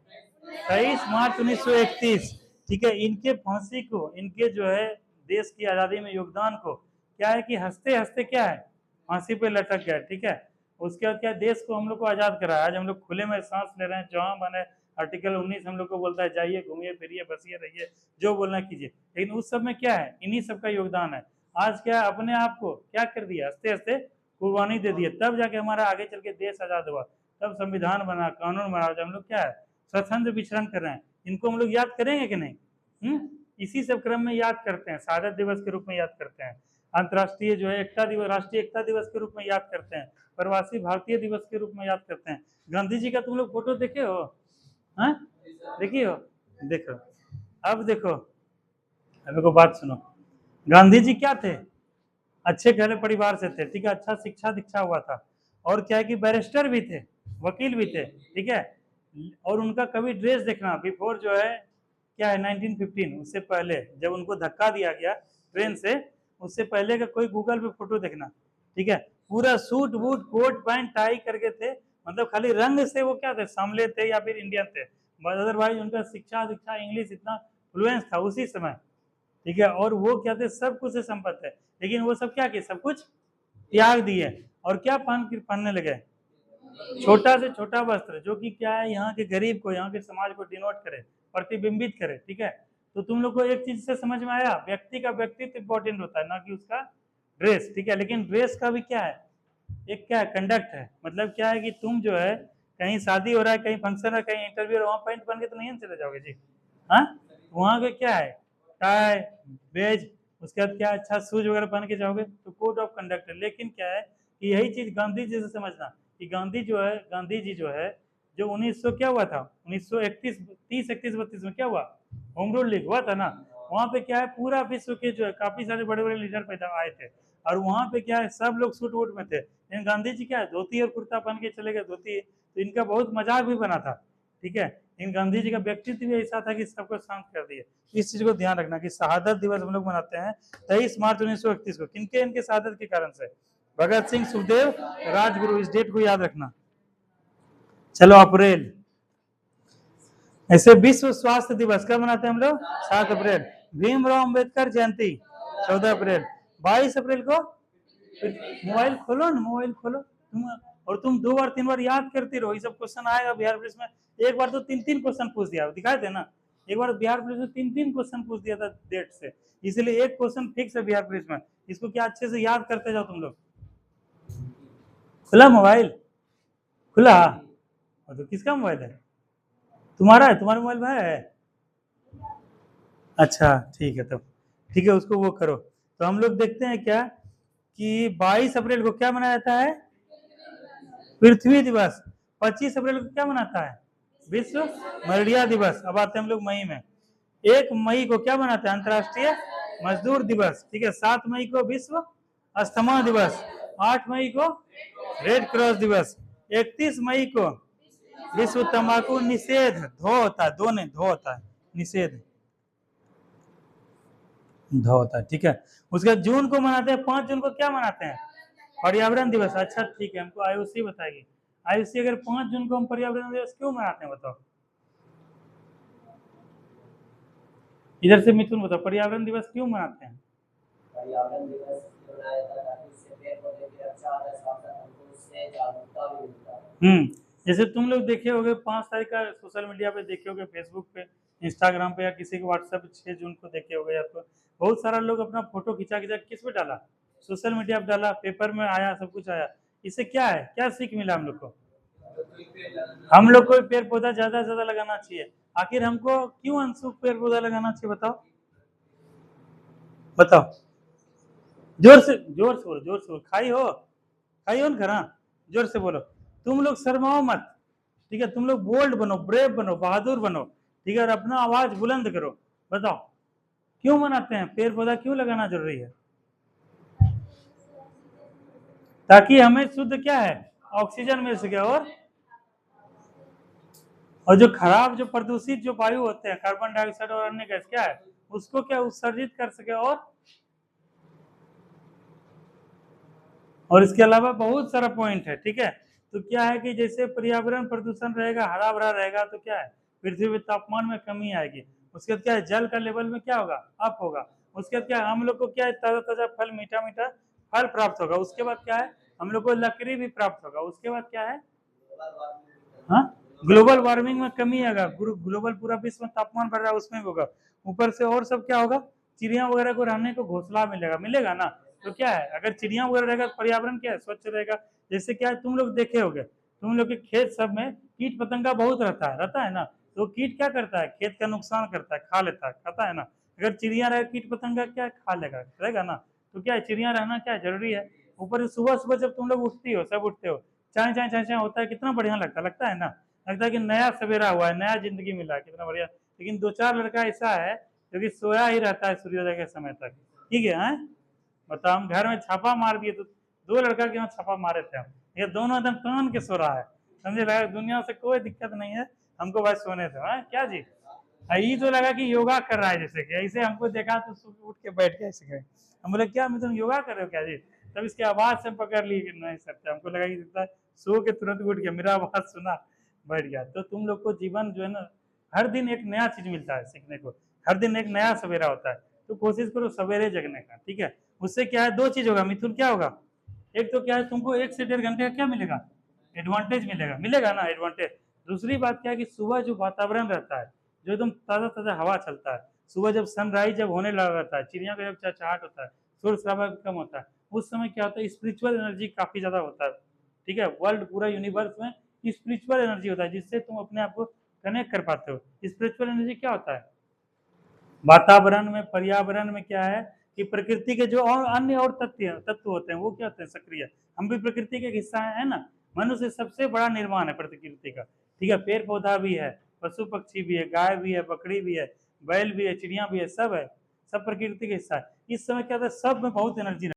23 मार्च 1931, ठीक है। इनके फांसी को, इनके जो है देश की आजादी में योगदान को क्या है कि हंसते हंसते क्या है फांसी पे लटक गया, ठीक है। उसके बाद क्या, देश को हम लोग को आजाद कराया। आज हम लोग खुले में सांस ले रहे हैं, जहां मन है आर्टिकल 19 हम लोग को बोलता है जाइए घूमिए फिरिए बसिए रहिए, जो बोलना कीजिए। लेकिन उस सब में क्या है, इन्हीं सबका योगदान है। आज क्या अपने आप को क्या कर दिया, हंसते हंसते कुर्बानी दे दिए, तब जाके हमारा आगे चल के देश आजाद हुआ, तब संविधान बना, कानून बना। हम लोग क्या है स्वतंत्र विचरण कर रहे हैं। इनको हम लोग याद करेंगे कि नहीं, इसी सब क्रम में याद करते हैं, शहादत दिवस के रूप में याद करते हैं, अंतर्राष्ट्रीय जो है एकता दिवस, राष्ट्रीय एकता दिवस के रूप में याद करते हैं, प्रवासी भारतीय दिवस के रूप में याद करते हैं। गांधी जी का तुम लोग फोटो देखे हो, हाँ देखिए हो, देखो अब देखो, अब देखो बात सुनो, गांधी जी क्या थे, अच्छे घरे परिवार से थे, ठीक है, अच्छा शिक्षा दीक्षा हुआ था, और क्या है कि बैरिस्टर भी थे, वकील भी थे, ठीक है, और उनका कभी ड्रेस देखना बिफोर जो है क्या है 1915, उससे पहले जब उनको धक्का दिया गया ट्रेन से, उससे पहले का कोई गूगल पे फोटो देखना, ठीक है, पूरा सूट वूट कोट पैंट टाई करके थे, मतलब खाली रंग से वो क्या थे, सामले थे या फिर इंडियन थे, अदरवाइज उनका शिक्षा दीक्षा इंग्लिश इतना फ्लुएंस था उसी समय, ठीक है, और वो क्या थे, सब कुछ से संपन्न थे, लेकिन वो सब क्या किए, सब कुछ त्याग दिए, और क्या पहनने लगे, छोटा से छोटा वस्त्र, जो कि क्या है, यहाँ के गरीब को, यहाँ के समाज को डिनोट करे, प्रतिबिंबित करे, ठीक है। तो तुम लोग को एक चीज से समझ में आया, व्यक्ति का व्यक्तित्व इंपॉर्टेंट होता है, ना कि उसका ड्रेस, ठीक है, लेकिन ड्रेस का भी क्या है, एक क्या है, कंडक्ट है, मतलब क्या है कि तुम जो है कहीं शादी हो रहा है, कहीं फंक्शन है, कहीं इंटरव्यू है, वहां पैंट पहन के तो नहीं चले जाओगे जी, हाँ, वहां पे क्या है, टाई बेज, उसके बाद क्या अच्छा शूज वगैरह पहन के जाओगे, तो कोड ऑफ कंडक्ट है, लेकिन क्या है कि यही चीज गांधी जी से समझना कि गांधी जी जो है, जो 1900 क्या हुआ था, 1931 30 31 32 में क्या हुआ, होम रूल लीग हुआ था ना, वहां पे क्या है, पूरा विश्व के जो है काफी सारे बड़े बड़े लीडर पैदा आए थे, और वहां पे क्या है, सब लोग सूट वूट में थे, लेकिन गांधी जी क्या है, धोती और कुर्ता पहन के चले गए, धोती, तो इनका बहुत मजाक भी बना था, ठीक है, लेकिन गांधी जी का व्यक्तित्व भी ऐसा था कि सबको शांत कर दिए। इस चीज को ध्यान रखना कि शहादत दिवस हम लोग मनाते हैं 23 मार्च 1931 को, किनके इनके शहादत के कारण से, भगत सिंह, सुखदेव, राजगुरु, इस डेट को याद रखना। चलो अप्रैल, ऐसे विश्व स्वास्थ्य दिवस कब मनाते हैं हम लोग, 7 अप्रैल, भीमराव अंबेडकर जयंती 14 अप्रैल, 22 अप्रैल को, मोबाइल खोलो ना, मोबाइल खोलो तुम, और तुम 2 बार 3 बार याद करते रहो, ये सब क्वेश्चन आएगा बिहार पुलिस में, एक बार तो 3 क्वेश्चन पूछ दिया, दिखाए थे ना, एक बार बिहार पुलिस में 3 क्वेश्चन पूछ दिया था डेट से, इसलिए एक क्वेश्चन फिक्स है बिहार पुलिस में, इसको क्या अच्छे से याद करते जाओ तुम लोग। खुला मोबाइल, खुला, तो किसका मोबाइल है, तुम्हारा है, तुम्हारे मोबाइल में है, अच्छा ठीक है, तब ठीक है, उसको वो करो। तो हम लोग देखते हैं क्या कि 22 अप्रैल को क्या मनाया जाता है, पृथ्वी दिवस, 25 अप्रैल को क्या मनाता है, विश्व मलेरिया दिवस। अब आते हैं हम लोग मई में, 1 मई को क्या मनाते हैं, अंतर्राष्ट्रीय मजदूर दिवस, ठीक है, 7 मई को विश्व अस्थमा दिवस, 8 मई को रेड क्रॉस दिवस, 31 मई को विश्व तंबाकू निषेध, धो होता है, दो नहीं धो होता है, निषेध धो होता है, ठीक है। उसके जून को मनाते हैं, 5 जून को क्या मनाते हैं, पर्यावरण दिवस, अच्छा ठीक है, हमको आयुषी बताएगी, आयुषी अगर 5 जून को हम पर्यावरण दिवस क्यों मनाते हैं बताओ, इधर से मिथुन बताओ, पर्यावरण दिवस क्यों मनाते हैं, पर्यावरण दिवस मनाया जाता है ताकि इससे पेड़ पौधे की रक्षा और साथ हमको उससे जागरूकता भी मिलता है। जैसे तुम लोग देखे होगे 5 तारीख का सोशल मीडिया पे देखे होगे, फेसबुक पे, इंस्टाग्राम पे, या किसी के व्हाट्सएप 6 जून को देखे होगे, या तो बहुत सारा लोग अपना फोटो खिंचा खिंचा किस पे डाला, सोशल मीडिया पे डाला, पेपर में आया, सब कुछ आया, इससे क्या है, क्या सीख मिला हम लोग को, हम लोग को पेड़ पौधा ज्यादा से ज्यादा लगाना चाहिए, आखिर हमको क्यों अनसुख पेड़ पौधा लगाना चाहिए बताओ, बताओ, जोर से बोलो, जोर से बोलो, खाई हो ना घर, जोर से बोलो, तुम लोग शर्माओ मत, ठीक है, तुम लोग बोल्ड बनो, ब्रेव बनो, बहादुर बनो, ठीक है, और अपना आवाज बुलंद करो, बताओ क्यों मनाते हैं, पेड़ पौधा क्यों लगाना जरूरी है, ताकि हमें शुद्ध क्या है, ऑक्सीजन मिल सके, और जो खराब, जो प्रदूषित जो वायु होते हैं, कार्बन डाइऑक्साइड और अन्य गैस क्या है, उसको क्या उत्सर्जित कर सके, और इसके अलावा बहुत सारा पॉइंट है, ठीक है। तो क्या है कि जैसे पर्यावरण प्रदूषण रहेगा, हरा भरा रहेगा, तो क्या है, पृथ्वी पे तापमान में कमी आएगी, उसके बाद क्या है, जल का लेवल में क्या होगा, अप होगा, उसके बाद क्या हम लोग को क्या है, ताजा ताजा फल, मीठा मीठा फल प्राप्त होगा, उसके बाद क्या है, हम लोग को लकड़ी भी प्राप्त होगा, उसके बाद क्या है, हाँ, ग्लोबल वार्मिंग में कमी आएगा, ग्लोबल पूरा विश्व में तापमान बढ़ रहा है उसमें भी होगा, ऊपर से और सब क्या होगा, चिड़िया वगैरह को रहने को घोंसला मिलेगा ना, तो क्या है, अगर चिड़िया वगैरह रहेगा तो पर्यावरण क्या है, स्वच्छ रहेगा, जैसे क्या है, तुम लोग देखे होगे, तुम लोग के खेत सब में कीट पतंगा बहुत रहता है ना, तो कीट क्या करता है, खेत का नुकसान करता है, खा लेता है, खाता है ना, अगर चिड़िया रहे, कीट पतंगा क्या है, खा लेगा, रहेगा ना, तो क्या है, चिड़िया रहना क्या है, जरूरी है। ऊपर से सुबह सुबह जब तुम लोग उठती हो, सब उठते हो, चाय चाय चाय चाय होता है, कितना बढ़िया लगता है ना, लगता है कि नया सवेरा हुआ है, नया जिंदगी मिला है, कितना बढ़िया, लेकिन 2-4 लड़का ऐसा है जो कि सोया ही रहता है सूर्योदय के समय तक। ठीक है, हैं? बताओ, हम घर में छापा मार दिए तो 2 लड़का के यहाँ छापा मारे थे हम, ये दोनों एकदम तान के सो रहा है, समझे? लगा दुनिया से कोई दिक्कत नहीं है, हमको बस सोने दो। हैं क्या जी? ये तो लगा कि योगा कर रहा है, जैसे कि ऐसे हमको देखा तो सुबह उठ के बैठ गया ऐसे गए। हम बोले क्या तुम योगा कर रहे हो क्या जी? तब इसकी आवाज से पकड़ ली कि नहीं सकते, हमको लगा कि सो के तुरंत उठ गया, मेरा आवाज सुना बैठ गया। तो तुम लोग को जीवन जो है ना, हर दिन एक नया चीज मिलता है सीखने को, हर दिन एक नया सवेरा होता है, तो कोशिश करो सवेरे जगने का। ठीक है, उससे क्या है, 2 चीज होगा मिथुन, क्या होगा? एक तो क्या है, तुमको 1 से 1.5 घंटे का क्या मिलेगा, एडवांटेज मिलेगा ना, एडवांटेज। दूसरी बात क्या है कि सुबह जो वातावरण रहता है, जो एकदम ताज़ा ताज़ा हवा चलता है, सुबह जब सनराइज जब होने लगा रहता है, चिड़िया का जब चहचहाट होता है, शोर शराबा कम होता है, उस समय क्या होता है, स्पिरिचुअल एनर्जी काफ़ी ज़्यादा होता है। ठीक है, वर्ल्ड पूरा यूनिवर्स में स्पिरिचुअल एनर्जी होता है, जिससे तुम अपने आप को कनेक्ट कर पाते हो। स्पिरिचुअल एनर्जी क्या होता है, वातावरण में, पर्यावरण में क्या है कि प्रकृति के जो और अन्य और तत्व होते हैं वो क्या होते हैं, सक्रिय। हम भी प्रकृति के एक हिस्सा है ना, मनुष्य सबसे बड़ा निर्माण है प्रकृति का। ठीक है, पेड़ पौधा भी है, पशु पक्षी भी है, गाय भी है, बकरी भी है, बैल भी है, चिड़िया भी है, सब प्रकृति के हिस्सा है। इस समय क्या होता है, सब में बहुत एनर्जी